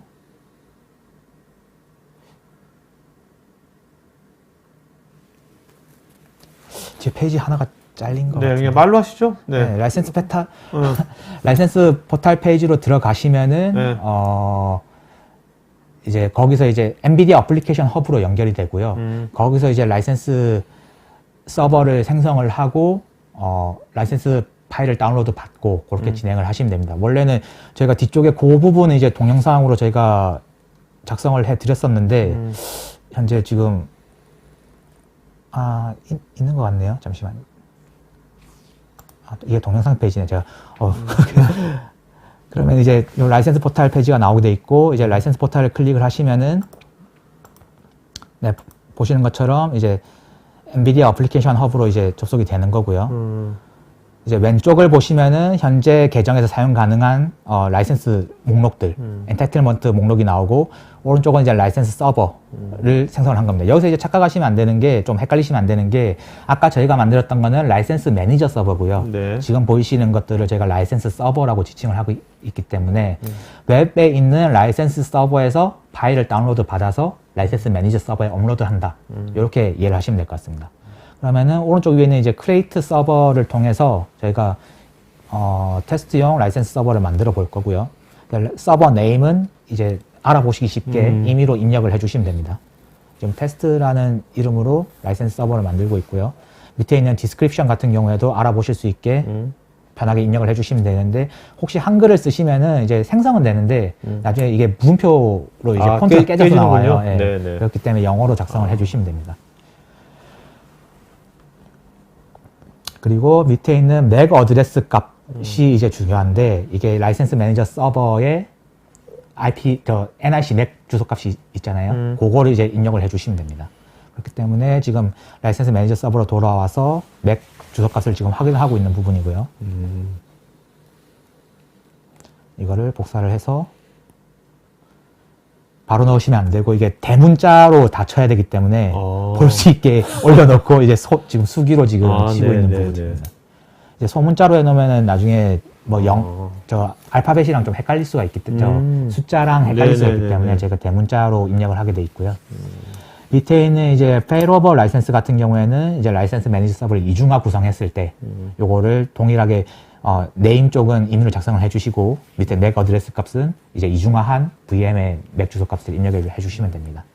페이지 하나가 잘린 거 네, 같은데. 그냥 말로 하시죠. 네. 네, 라이센스 포탈 어. 라이센스 포탈 페이지로 들어가시면은 네. 이제 거기서 이제 엔비디아 어플리케이션 허브로 연결이 되고요. 거기서 이제 라이센스 서버를 생성을 하고 라이센스 파일을 다운로드 받고 그렇게 진행을 하시면 됩니다. 원래는 저희가 뒤쪽에 그 부분은 이제 동영상으로 저희가 작성을 해 드렸었는데 현재 지금 있는 것 같네요. 잠시만요. 이게 동영상 페이지네. 제가 그러면 이제 이 라이센스 포탈 페이지가 나오게 돼 있고 이제 라이센스 포탈을 클릭을 하시면은 네, 보시는 것처럼 이제 엔비디아 어플리케이션 허브로 이제 접속이 되는 거고요. 이제 왼쪽을 보시면은 현재 계정에서 사용 가능한 라이센스 목록들, 엔타이틀먼트 목록이 나오고 오른쪽은 이제 라이센스 서버를 생성을 한 겁니다. 여기서 이제 착각하시면 안 되는 게 좀 헷갈리시면 안 되는 게 아까 저희가 만들었던 거는 라이센스 매니저 서버고요. 네. 지금 보이시는 것들을 저희가 라이센스 서버라고 지칭을 하고 있기 때문에 웹에 있는 라이센스 서버에서 파일을 다운로드 받아서 라이센스 매니저 서버에 업로드한다. 이렇게 이해를 하시면 될 것 같습니다. 그러면은 오른쪽 위에는 이제 크리에이트 서버를 통해서 저희가 테스트용 라이센스 서버를 만들어 볼 거고요. 서버 네임은 이제 알아보시기 쉽게 임의로 입력을 해주시면 됩니다. 지금 테스트라는 이름으로 라이센스 서버를 만들고 있고요. 밑에 있는 디스크립션 같은 경우에도 알아보실 수 있게 편하게 입력을 해주시면 되는데 혹시 한글을 쓰시면은 이제 생성은 되는데 나중에 이게 물음표로 이제 폰트가 깨져서 나와요. 예. 그렇기 때문에 영어로 작성을 해주시면 됩니다. 그리고 밑에 있는 맥 어드레스 값이 이제 중요한데 이게 라이센스 매니저 서버의 IP, NIC 맥 주소값이 있잖아요. 그거를 이제 입력을 해주시면 됩니다. 그렇기 때문에 지금 라이센스 매니저 서버로 돌아와서 맥 주소값을 지금 확인을 하고 있는 부분이고요. 이거를 복사를 해서 바로 넣으시면 안 되고 이게 대문자로 다 쳐야 되기 때문에 볼 수 있게 올려놓고 이제 지금 수기로 지금 치고 있는 부분입니다. 이제 소문자로 해놓으면은 나중에 뭐 저 알파벳이랑 좀 헷갈릴 수가 있기 때문에 숫자랑 헷갈릴 수가 있기 때문에 제가 대문자로 입력을 하게 돼 있고요. 밑에 있는 이제 페일오버 라이센스 같은 경우에는 이제 라이센스 매니저 서버를 이중화 구성했을 때 요거를 동일하게 네임 쪽은 임의로 작성을 해주시고 밑에 맥 어드레스 값은 이제 이중화한 VM의 맥 주소 값을 입력을 해주시면 됩니다.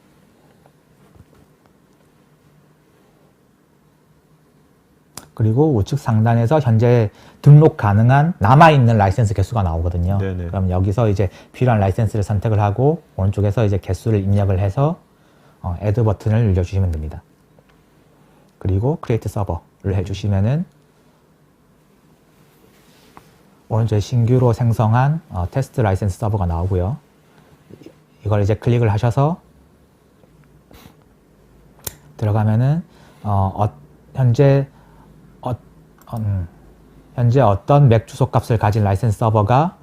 그리고 우측 상단에서 현재 등록 가능한 남아있는 라이센스 개수가 나오거든요. 네네. 그럼 여기서 이제 필요한 라이센스를 선택을 하고 오른쪽에서 이제 개수를 입력을 해서 add 버튼을 눌러주시면 됩니다. 그리고 create 서버를 해주시면은 오른쪽에 신규로 생성한 테스트 라이센스 서버가 나오고요. 이걸 이제 클릭을 하셔서 들어가면은 현재 어떤 맥 주소 값을 가진 라이센스 서버가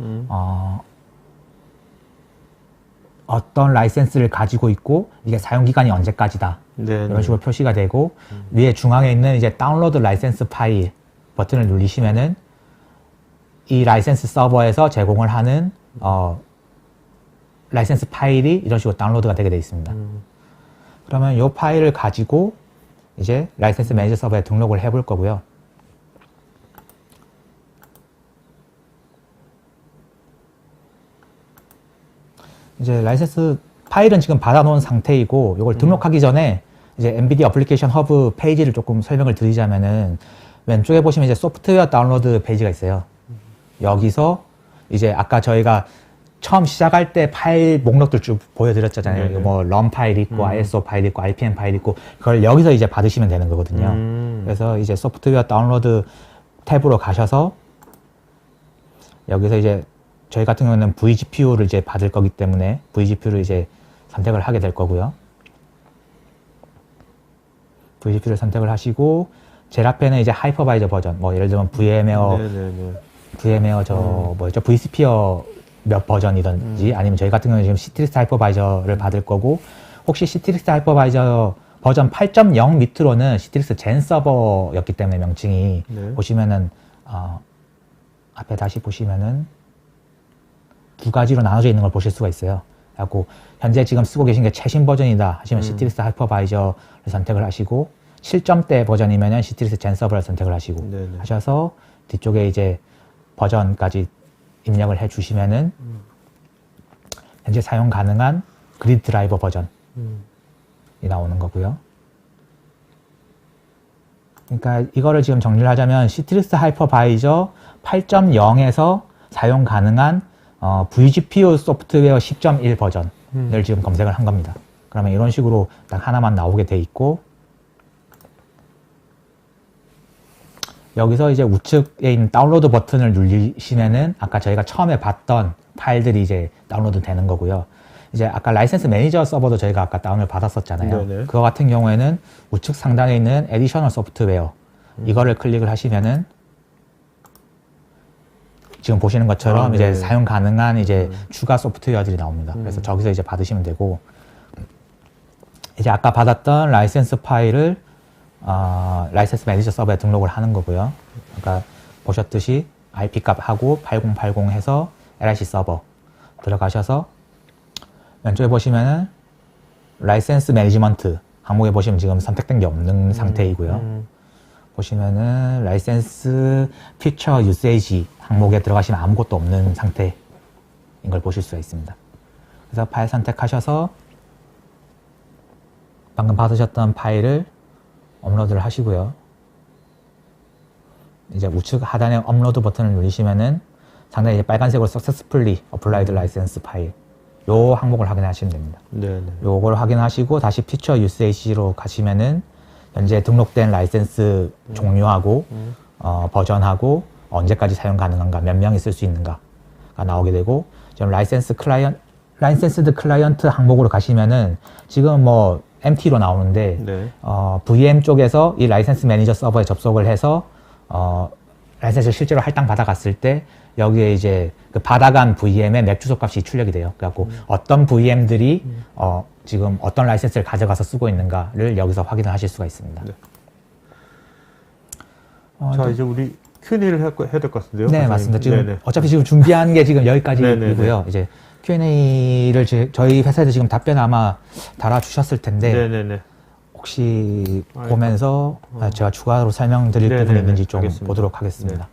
어떤 라이센스를 가지고 있고 이게 사용 기간이 언제까지다. 이런 식으로 표시가 되고 위에 중앙에 있는 이제 다운로드 라이센스 파일 버튼을 누르시면은 이 라이센스 서버에서 제공을 하는 라이센스 파일이 이런 식으로 다운로드가 되게 되어 있습니다. 그러면 이 파일을 가지고 이제 라이센스 매니저 서버에 등록을 해볼 거고요. 이제 라이센스 파일은 지금 받아놓은 상태이고 이걸 등록하기 전에 이제 엔비디아 어플리케이션 허브 페이지를 조금 설명을 드리자면은 왼쪽에 보시면 이제 소프트웨어 다운로드 페이지가 있어요. 여기서 이제 아까 저희가 처음 시작할 때 파일 목록들 쭉 보여드렸잖아요. 뭐 럼 파일 있고 ISO 파일 있고 RPM 파일 있고 그걸 여기서 이제 받으시면 되는 거거든요. 그래서 이제 소프트웨어 다운로드 탭으로 가셔서 여기서 이제 저희 같은 경우는 vGPU를 이제 받을 거기 때문에 vGPU를 이제 선택을 하게 될 거고요. vGPU를 선택을 하시고 제일 앞에는 이제 하이퍼바이저 버전, 뭐 예를 들면 VM웨어 뭐였죠? vSphere 몇 버전이든지 아니면 저희 같은 경우는 지금 시트릭스 하이퍼바이저를 받을 거고 혹시 시트릭스 하이퍼바이저 버전 8.0 밑으로는 시트릭스 젠 서버였기 때문에 명칭이 보시면은 앞에 다시 보시면은 두 가지로 나눠져 있는 걸 보실 수가 있어요. 그래갖고 현재 지금 쓰고 계신 게 최신 버전이다 하시면 시트릭스 하이퍼바이저를 선택을 하시고 실점대 버전이면은 시트릭스 젠 서버를 선택을 하시고 네네. 하셔서 뒤쪽에 이제 버전까지 입력을 해 주시면은 현재 사용 가능한 그리드 드라이버 버전이 나오는 거고요. 그러니까 이거를 지금 정리를 하자면 시트릭스 하이퍼바이저 8.0에서 사용 가능한 vGPU 소프트웨어 10.1 버전을 지금 검색을 한 겁니다. 그러면 이런 식으로 딱 하나만 나오게 돼 있고, 여기서 이제 우측에 있는 다운로드 버튼을 누르시면은 아까 저희가 처음에 봤던 파일들이 이제 다운로드 되는 거고요. 이제 아까 라이센스 매니저 서버도 저희가 아까 다운을 받았었잖아요. 네네. 그거 같은 경우에는 우측 상단에 있는 에디셔널 소프트웨어 이거를 클릭을 하시면은 지금 보시는 것처럼 이제 사용 가능한 이제 추가 소프트웨어들이 나옵니다. 그래서 저기서 이제 받으시면 되고, 이제 아까 받았던 라이센스 파일을 라이센스 매니저 서버에 등록을 하는 거고요. 아까 보셨듯이 IP 값하고 8080 해서 LIC 서버 들어가셔서 왼쪽에 보시면은 라이센스 매니지먼트 항목에 보시면 지금 선택된 게 없는 상태이고요. 보시면은 라이센스 피처 유세이지 항목에 들어가시면 아무것도 없는 상태인 걸 보실 수가 있습니다. 그래서 파일 선택하셔서 방금 받으셨던 파일을 업로드를 하시고요. 이제 우측 하단에 업로드 버튼을 누르시면은 상단에 이제 빨간색으로 successfully applied license 파일 요 항목을 확인하시면 됩니다. 네네. 요걸 확인하시고 다시 피처 유세이지로 가시면은 현재 등록된 라이센스 종류하고 버전하고 언제까지 사용 가능한가, 몇 명이 쓸 수 있는가가 나오게 되고, 지금 라이센스드 클라이언트 항목으로 가시면은 지금 뭐 MT로 나오는데 네. VM 쪽에서 이 라이센스 매니저 서버에 접속을 해서 라이센스를 실제로 할당 받아갔을 때 여기에 이제 그 받아간 VM의 맥 주소 값이 출력이 돼요. 그래갖고 어떤 VM들이 지금 어떤 라이센스를 가져가서 쓰고 있는가를 여기서 확인을 하실 수가 있습니다. 네. 자, 이제 우리 Q&A를 해야 될 것 같은데요. 네, 선생님. 맞습니다. 지금 네네. 어차피 지금 준비한 게 지금 네네네. 여기까지이고요. 이제 Q&A를 저희 회사에서 지금 답변 아마 달아주셨을 텐데 네네네. 혹시 보면서 제가 추가로 설명드릴 부분이 네네네. 있는지 좀 알겠습니다. 보도록 하겠습니다.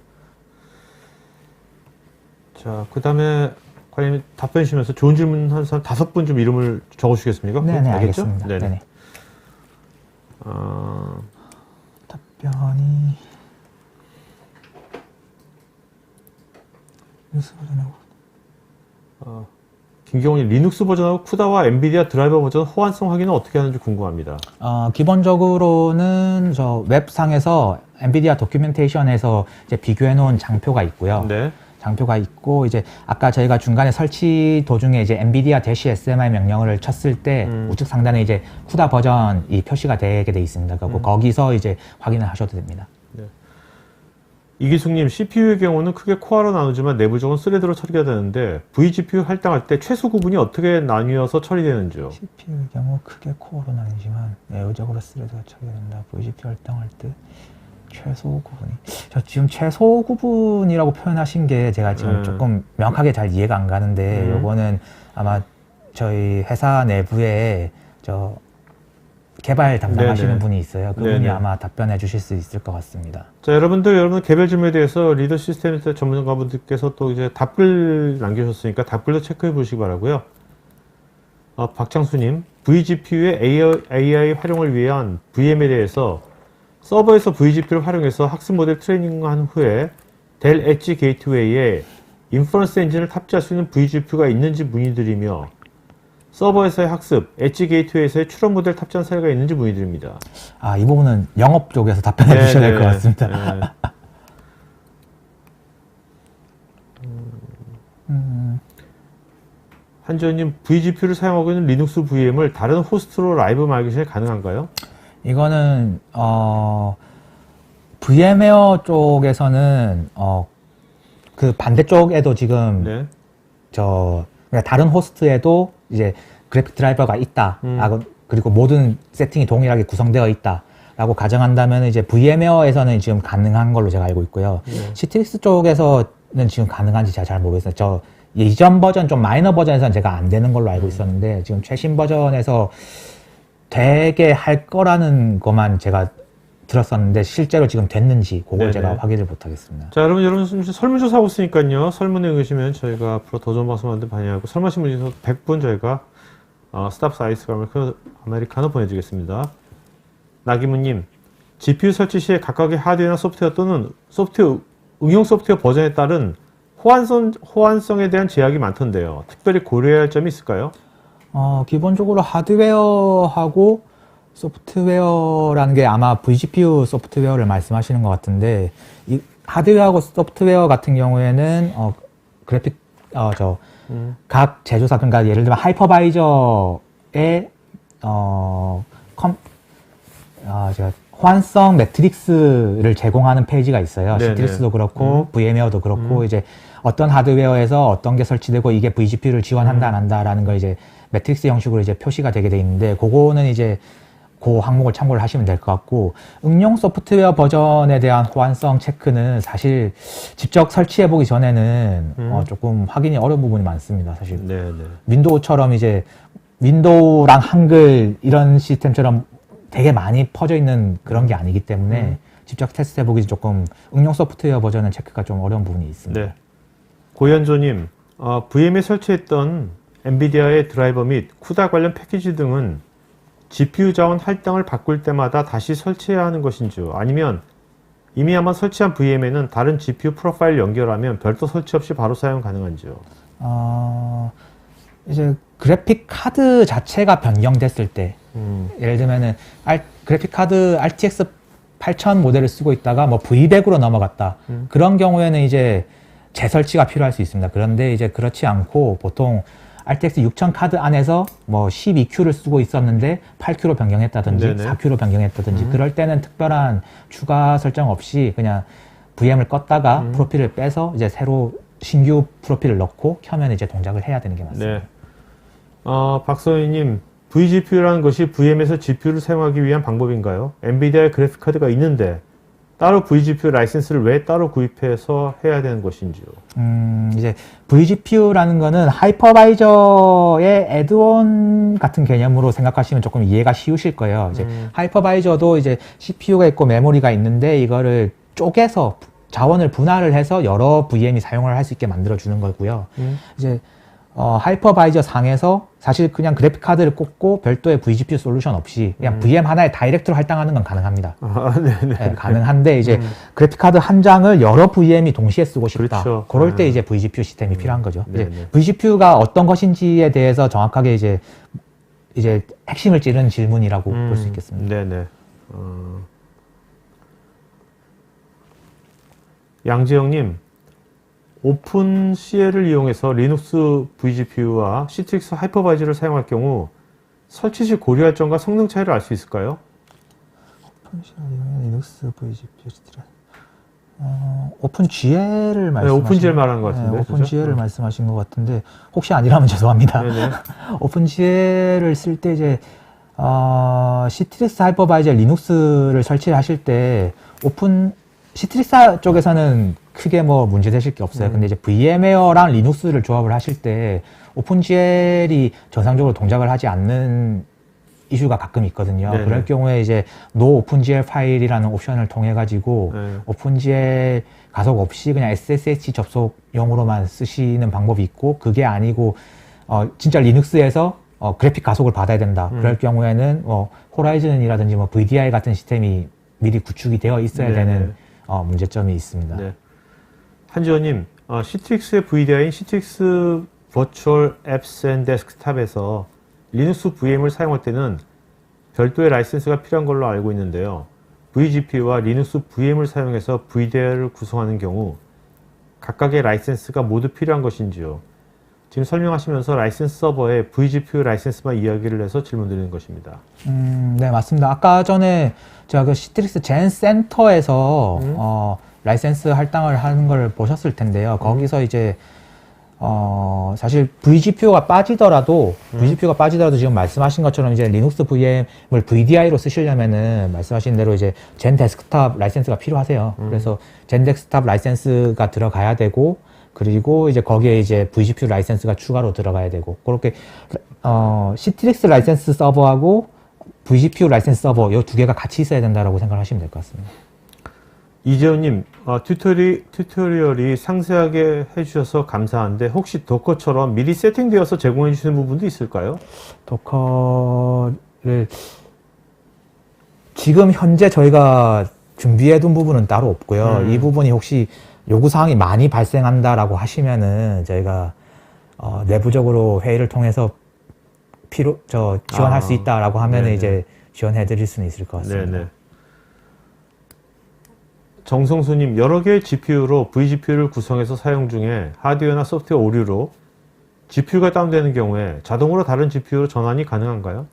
자, 그 다음에 과장님 답변 주시면서 좋은 질문 한 사람 5분 좀 이름을 적어주시겠습니까? 네네, 알겠죠? 알겠습니다. 네네. 네네. 답변이 뉴스 버전하고 김경훈이 리눅스 버전하고 쿠다와 엔비디아 드라이버 버전 호환성 확인은 어떻게 하는지 궁금합니다. 기본적으로는 저 웹상에서 엔비디아 도큐멘테이션에서 이제 비교해 놓은 장표가 있고요. 네. 장표가 있고, 이제 아까 저희가 중간에 설치 도중에 이제 엔비디아 -SMI 명령어를 쳤을 때 우측 상단에 이제 쿠다 버전이 표시가 되게 돼 있습니다. 그리고 거기서 이제 확인을 하셔도 됩니다. 이기숙님, CPU의 경우는 크게 코어로 나누지만 내부적으로 스레드로 처리가 되는데 vGPU 할당할 때 최소 구분이 어떻게 나뉘어서 처리되는지요? CPU의 경우 크게 코어로 나뉘지만 내부적으로 스레드가 처리된다. vGPU 할당할 때 최소 구분이, 저 지금 최소 구분이라고 표현하신 게 제가 지금 조금 명확하게 잘 이해가 안 가는데 요거는 아마 저희 회사 내부에 저 개발 담당하시는 네네. 분이 있어요. 그분이 네네. 아마 답변해 주실 수 있을 것 같습니다. 자, 여러분 개별 질문에 대해서 리더 시스템 전문가분들께서 또 이제 답글 남겨주셨으니까 답글도 체크해 보시기 바라고요. 박창수님, vGPU의 AI 활용을 위한 VM에 대해서 서버에서 vGPU를 활용해서 학습 모델 트레이닝한 후에 델 엣지 게이트웨이에 인퍼런스 엔진을 탑재할 수 있는 vGPU가 있는지 문의드리며 서버에서의 학습, 엣지 게이트웨이에서의 추론 모델 탑재한 사례가 있는지 문의드립니다. 이 부분은 영업 쪽에서 답변해 주셔야 될 것 같습니다. 네. 한지원님, vGPU를 사용하고 있는 리눅스 VM을 다른 호스트로 라이브 마이그레이션이 가능한가요? 이거는 VM웨어 쪽에서는 그 반대쪽에도 지금 네. 그러니까 다른 호스트에도 이제 그래픽 드라이버가 있다. 그리고 모든 세팅이 동일하게 구성되어 있다. 라고 가정한다면 이제 VM웨어에서는 지금 가능한 걸로 제가 알고 있고요. 시트릭스 쪽에서는 지금 가능한지 제가 잘 모르겠어요. 저 이전 버전 좀 마이너 버전에서는 제가 안 되는 걸로 알고 있었는데 지금 최신 버전에서 되게 할 거라는 것만 제가 들었었는데 실제로 지금 됐는지 그걸 네네. 제가 확인을 못 하겠습니다. 자, 여러분 설문조사 하고 있으니까요. 설문에 의하시면 저희가 앞으로 더 좋은 방송 만들 반영하고 설문하신 분 중에서 100분 저희가 스탑스 아이스 아메리카노 보내드리겠습니다. 나기무님, GPU 설치 시에 각각의 하드웨어나 소프트웨어 또는 응용 소프트웨어 버전에 따른 호환성에 대한 제약이 많던데요. 특별히 고려해야 할 점이 있을까요? 기본적으로 하드웨어하고 소프트웨어라는 게 아마 vGPU 소프트웨어를 말씀하시는 것 같은데, 이 하드웨어하고 소프트웨어 같은 경우에는 그래픽 각 제조사, 그러니까 예를 들면 하이퍼바이저의 제가 호환성 매트릭스를 제공하는 페이지가 있어요. 네네. 시트릭스도 그렇고 VM웨어도 그렇고 이제 어떤 하드웨어에서 어떤 게 설치되고 이게 vGPU를 지원한다 안 한다라는 걸 이제 매트릭스 형식으로 이제 표시가 되게 돼 있는데, 그거는 이제 그 항목을 참고를 하시면 될 것 같고, 응용 소프트웨어 버전에 대한 호환성 체크는 사실 직접 설치해 보기 전에는 조금 확인이 어려운 부분이 많습니다. 사실 네네. 윈도우처럼 이제 윈도우랑 한글 이런 시스템처럼 되게 많이 퍼져 있는 그런 게 아니기 때문에 직접 테스트 해보기 조금 응용 소프트웨어 버전은 체크가 좀 어려운 부분이 있습니다. 네. 고현조님, VM에 설치했던 엔비디아의 드라이버 및 쿠다 관련 패키지 등은 GPU 자원 할당을 바꿀 때마다 다시 설치해야 하는 것인지요? 아니면 이미 한번 설치한 VM에는 다른 GPU 프로파일 연결하면 별도 설치 없이 바로 사용 가능한지요? 이제 그래픽 카드 자체가 변경됐을 때, 예를 들면은 그래픽 카드 RTX 8000 모델을 쓰고 있다가 뭐 V100으로 넘어갔다. 그런 경우에는 이제 재설치가 필요할 수 있습니다. 그런데 이제 그렇지 않고 보통 RTX 6000 카드 안에서 뭐 12Q를 쓰고 있었는데 8Q로 변경했다든지 네네. 4Q로 변경했다든지 그럴 때는 특별한 추가 설정 없이 그냥 VM을 껐다가 프로필을 빼서 이제 새로 신규 프로필을 넣고 켜면 이제 동작을 해야 되는 게 맞습니다. 네. 박서희님, vGPU라는 것이 VM에서 GPU를 사용하기 위한 방법인가요? 엔비디아의 그래픽카드가 있는데 따로 vGPU 라이센스를 왜 따로 구입해서 해야 되는 것인지요? 이제 vGPU라는 거는 하이퍼바이저의 애드온 같은 개념으로 생각하시면 조금 이해가 쉬우실 거예요. 이제 하이퍼바이저도 이제 CPU가 있고 메모리가 있는데 이거를 쪼개서 자원을 분할을 해서 여러 VM이 사용을 할 수 있게 만들어 주는 거고요. 이제 하이퍼바이저 상에서 사실 그냥 그래픽 카드를 꽂고 별도의 vGPU 솔루션 없이 그냥 VM 하나에 다이렉트로 할당하는 건 가능합니다. 네네. 네, 가능한데 이제 그래픽 카드 한 장을 여러 VM이 동시에 쓰고 싶다. 그렇죠. 그럴 때 이제 vGPU 시스템이 필요한 거죠. 이제 네네. vGPU가 어떤 것인지에 대해서 정확하게 이제 핵심을 찌르는 질문이라고 볼 수 있겠습니다. 네네. 양지영님, 오픈CL을 이용해서 리눅스 vGPU와 시트릭스 하이퍼바이저를 사용할 경우 설치 시 고려할 점과 성능 차이를 알 수 있을까요? 리눅스 vGPU 오픈GL을 네, 오픈GL 말하는 것 같은데. 오픈GL을 말씀하신 것 같은데 혹시 아니라면 죄송합니다. 네네. 오픈GL을 쓸 때 이제 시트릭스 하이퍼바이저 리눅스를 설치하실 때 시트릭스 쪽에서는 크게 뭐 문제 되실 게 없어요. 근데 이제 VM웨어랑 리눅스를 조합을 하실 때 오픈GL이 정상적으로 동작을 하지 않는 이슈가 가끔 있거든요. 네네. 그럴 경우에 이제 no OpenGL 파일이라는 옵션을 통해 가지고 네. OpenGL 가속 없이 그냥 SSH 접속용으로만 쓰시는 방법이 있고, 그게 아니고 진짜 리눅스에서 그래픽 가속을 받아야 된다. 그럴 경우에는 호라이즌이라든지 뭐 VDI 같은 시스템이 미리 구축이 되어 있어야 네네. 되는 문제점이 있습니다. 네. 한지호님, 시트릭스의 VDI인 시트릭스 버추얼 앱스 앤 데스크탑에서 리눅스 VM을 사용할 때는 별도의 라이센스가 필요한 걸로 알고 있는데요. vGPU와 리눅스 VM을 사용해서 VDI를 구성하는 경우 각각의 라이센스가 모두 필요한 것인지요? 지금 설명하시면서 라이센스 서버에 vGPU 라이센스만 이야기를 해서 질문드리는 것입니다. 네, 맞습니다. 아까 전에 제가 그 시트릭스 젠 센터에서 라이센스 할당을 하는 걸 보셨을 텐데요. 거기서 이제 사실 vGPU가 빠지더라도 지금 말씀하신 것처럼 이제 리눅스 VM을 VDI로 쓰시려면은 말씀하신 대로 이제 젠 데스크탑 라이센스가 필요하세요. 그래서 젠 데스크탑 라이센스가 들어가야 되고, 그리고 이제 거기에 이제 vGPU 라이센스가 추가로 들어가야 되고, 그렇게 시트릭스 라이센스 서버하고 vGPU 라이센스 서버 이 두 개가 같이 있어야 된다라고 생각을 하시면 될 것 같습니다. 이재훈님, 튜토리얼이 상세하게 해주셔서 감사한데 혹시 도커처럼 미리 세팅되어서 제공해 주시는 부분도 있을까요? 도커를 지금 현재 저희가 준비해 둔 부분은 따로 없고요. 이 부분이 혹시 요구사항이 많이 발생한다라고 하시면은 저희가 내부적으로 회의를 통해서 지원할 수 있다라고 하면은 네네. 이제 지원해 드릴 수는 있을 것 같습니다. 네네. 정성수님, 여러 개의 GPU로 vGPU를 구성해서 사용 중에 하드웨어나 소프트웨어 오류로 GPU가 다운되는 경우에 자동으로 다른 GPU로 전환이 가능한가요?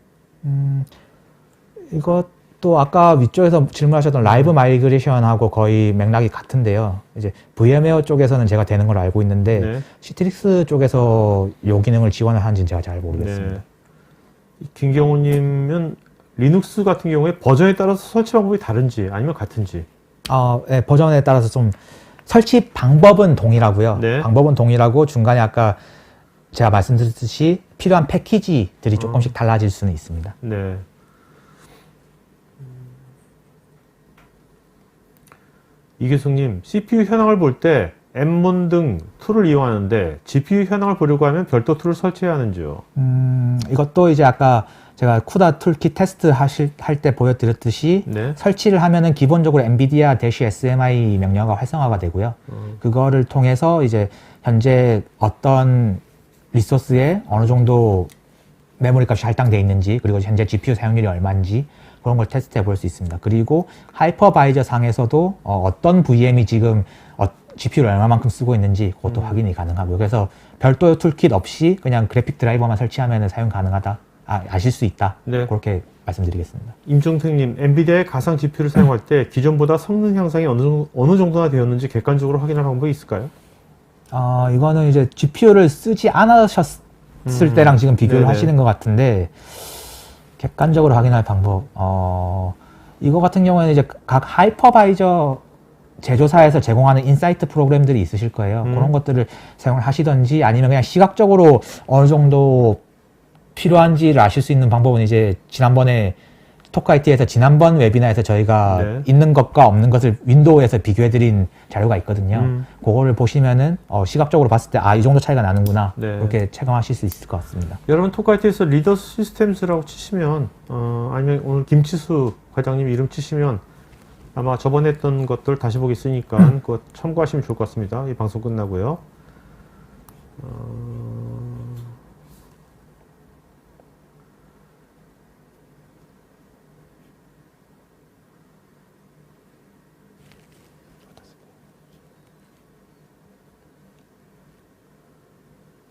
이것도 아까 위쪽에서 질문하셨던 라이브 마이그레이션하고 거의 맥락이 같은데요. 이제 VM웨어 쪽에서는 제가 되는 걸 알고 있는데 네. 시트릭스 쪽에서 이 기능을 지원을 하는지는 제가 잘 모르겠습니다. 네. 김경호님은 리눅스 같은 경우에 버전에 따라서 설치 방법이 다른지 아니면 같은지. 네, 버전에 따라서 좀 설치 방법은 동일하고요. 네. 방법은 동일하고 중간에 아까 제가 말씀드렸듯이 필요한 패키지들이 조금씩 달라질 수는 있습니다. 네. 이계숙님, CPU 현황을 볼 때 M몬 등 툴을 이용하는데 GPU 현황을 보려고 하면 별도 툴을 설치해야 하는지요? 이것도 이제 아까 제가 쿠다 툴킷 테스트 할 때 보여드렸듯이 네. 설치를 하면은 기본적으로 NVIDIA-SMI 명령어가 활성화가 되고요. 그거를 통해서 이제 현재 어떤 리소스에 어느 정도 메모리 값이 할당되어 있는지, 그리고 현재 GPU 사용률이 얼마인지 그런 걸 테스트해 볼 수 있습니다. 그리고 하이퍼바이저 상에서도 어떤 VM이 지금 GPU를 얼마만큼 쓰고 있는지 그것도 확인이 가능하고요. 그래서 별도의 툴킷 없이 그냥 그래픽 드라이버만 설치하면 사용 가능하다. 아실 수 있다. 네. 그렇게 말씀드리겠습니다. 임종택님, 엔비디아의 가상 GPU를 사용할 때 기존보다 성능 향상이 어느 정도나 되었는지 객관적으로 확인할 방법이 있을까요? 이거는 이제 GPU를 쓰지 않으셨을 때랑 지금 비교를 네네. 하시는 것 같은데, 객관적으로 확인할 방법, 이거 같은 경우에는 이제 각 하이퍼바이저 제조사에서 제공하는 인사이트 프로그램들이 있으실 거예요. 그런 것들을 사용을 하시던지 아니면 그냥 시각적으로 어느 정도 필요한지를 아실 수 있는 방법은 이제 지난번에 토크IT에서 지난번 웨비나에서 저희가 네. 있는 것과 없는 것을 윈도우에서 비교해드린 자료가 있거든요. 그거를 보시면은 시각적으로 봤을 때 이 정도 차이가 나는구나. 네. 그렇게 체감하실 수 있을 것 같습니다. 여러분 토크아이티에서 리더스 시스템스라고 치시면 아니면 오늘 김치수 과장님 이름 치시면 아마 저번에 했던 것들 다시 보기 있으니까 그거 참고하시면 좋을 것 같습니다. 이 방송 끝나고요.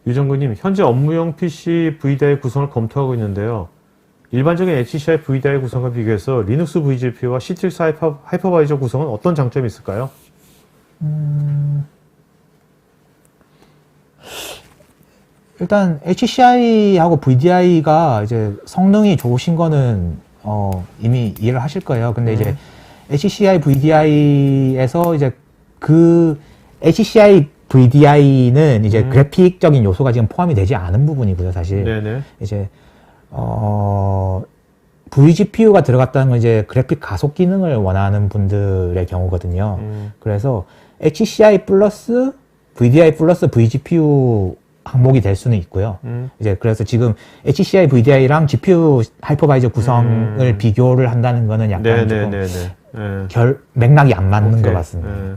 유정근님, 현재 업무용 PC VDI 구성을 검토하고 있는데요. 일반적인 HCI VDI 구성과 비교해서 리눅스 vGPU와 시트릭스 하이퍼바이저 구성은 어떤 장점이 있을까요? 일단 HCI하고 VDI가 이제 성능이 좋으신 거는 이미 이해를 하실 거예요. 근데 이제 HCI VDI에서 이제 그 HCI VDI는 이제 그래픽적인 요소가 지금 포함이 되지 않은 부분이고요, 사실. 네네. 이제 vGPU가 들어갔다는 건 이제 그래픽 가속 기능을 원하는 분들의 경우거든요. 그래서 HCI 플러스 VDI 플러스 vGPU 항목이 될 수는 있고요. 이제 그래서 지금 HCI VDI랑 GPU 하이퍼바이저 구성을 비교를 한다는 거는 약간 조금 네네네네. 맥락이 안 맞는 것 같습니다. 네.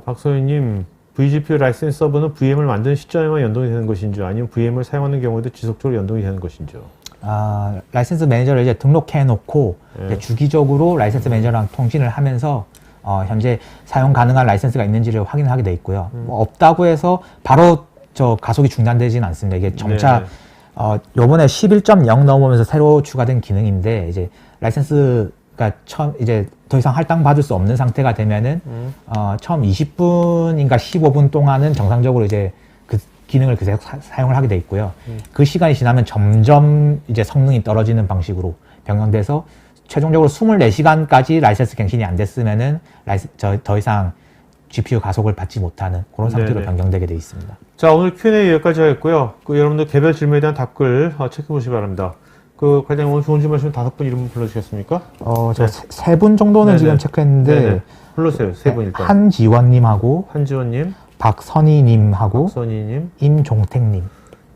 박소연님, vGPU 라이센스 서버는 VM을 만드는 시점에만 연동이 되는 것인지 아니면 VM을 사용하는 경우에도 지속적으로 연동이 되는 것인지요? 라이센스 매니저를 이제 등록해 놓고 네. 이제 주기적으로 라이센스 매니저랑 통신을 하면서 현재 사용 가능한 라이센스가 있는지를 확인하게 돼 있고요. 뭐 없다고 해서 바로 저 가속이 중단되지는 않습니다. 이게 점차 요번에 11.0 넘으면서 새로 추가된 기능인데, 이제 라이센스가 처음 이제 더 이상 할당 받을 수 없는 상태가 되면은 처음 20분인가 15분 동안은 정상적으로 이제 그 기능을 그대로 사용을 하게 돼 있고요. 그 시간이 지나면 점점 이제 성능이 떨어지는 방식으로 변경돼서 최종적으로 24시간까지 라이센스 갱신이 안 됐으면은 더 이상 GPU 가속을 받지 못하는 그런 상태로 네네. 변경되게 돼 있습니다. 자, 오늘 Q&A 여기까지 하겠고요. 여러분들 개별 질문에 대한 답글 체크해 보시기 바랍니다. 과장님 오늘 좋은 질문 하시면 5분 이름 불러주시겠습니까? 저 세 분 정도는 네네. 지금 체크했는데, 네네. 불러주세요. 3분 일단. 한지원님하고, 한지원님, 박선희님하고, 박선희님, 임종택님.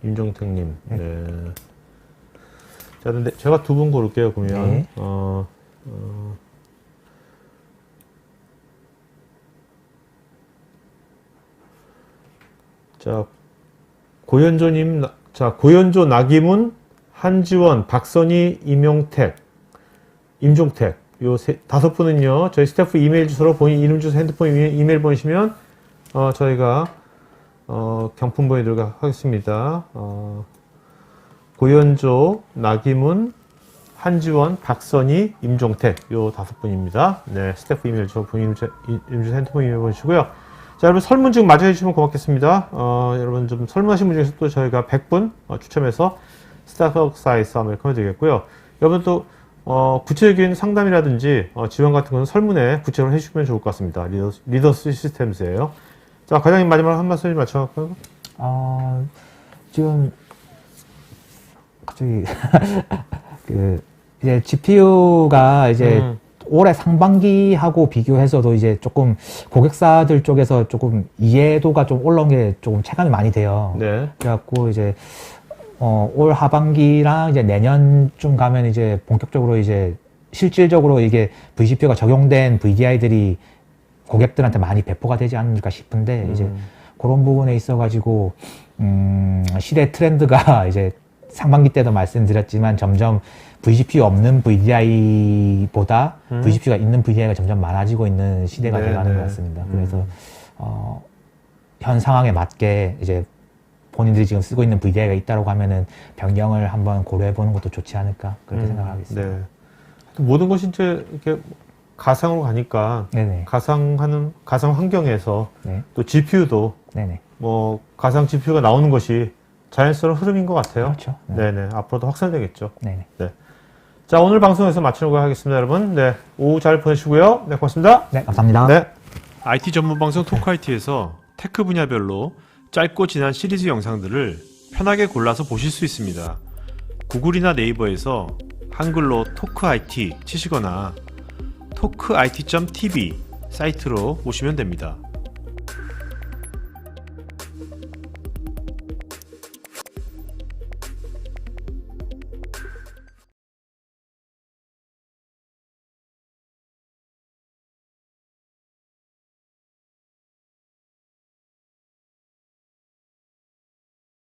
임종택님. 네. 자, 근데 제가 2분 고를게요. 그러면 네. 자, 고현조님, 고현조, 나기문, 한지원, 박선희, 임종택. 요 5분은요, 저희 스태프 이메일 주소로 본인 이름, 주소, 핸드폰, 이메일 보내시면, 저희가, 경품 보내드리도록 하겠습니다. 고현조, 나기문, 한지원, 박선희, 임종택. 요 5분입니다. 네, 스태프 이메일 주소, 본인 이름, 주소, 핸드폰, 이메일 보내시고요. 자, 여러분 설문증 마저 해주시면 고맙겠습니다. 여러분 좀 설문하신 분 중에서 또 저희가 100분 추첨해서 스타벅스 아이스 아메리카노 드리겠고요. 여러분 또 구체적인 상담이라든지 지원 같은 건 설문에 구체적으로 해주시면 좋을 것 같습니다. 리더스 시스템즈예요. 자, 과장님 마지막으로 한 말씀 맞춰볼까요? 지금 갑자기 이제 GPU가 이제 올해 상반기하고 비교해서도 이제 조금 고객사들 쪽에서 조금 이해도가 좀 올라온 게 조금 체감이 많이 돼요. 네. 그래갖고 이제 올 하반기랑 이제 내년쯤 가면 이제 본격적으로 이제 실질적으로 이게 VCPU가 적용된 VDI들이 고객들한테 많이 배포가 되지 않을까 싶은데 이제 그런 부분에 있어가지고 시대 트렌드가 이제 상반기 때도 말씀드렸지만 점점 VCPU 없는 VDI보다 VCPU가 있는 VDI가 점점 많아지고 있는 시대가 돼가는 것 같습니다. 그래서 현 상황에 맞게 이제 본인들이 지금 쓰고 있는 VDI가 있다고 하면은 변경을 한번 고려해보는 것도 좋지 않을까 그렇게 생각하겠습니다. 네. 모든 것이 이제 이렇게 가상으로 가니까 네네. 가상 환경에서 네. 또 GPU도 네네. 뭐 가상 GPU가 나오는 것이 자연스러운 흐름인 것 같아요. 그렇죠. 네네. 앞으로도 확산되겠죠. 네네. 네. 자, 오늘 방송에서 마치도록 하겠습니다, 여러분. 네. 오후 잘 보내시고요. 네, 고맙습니다. 네, 감사합니다. 네. IT 전문 방송 토크IT에서 테크 분야별로 짧고 진한 시리즈 영상들을 편하게 골라서 보실 수 있습니다. 구글이나 네이버에서 한글로 토크IT 치시거나 토크IT.tv 사이트로 오시면 됩니다.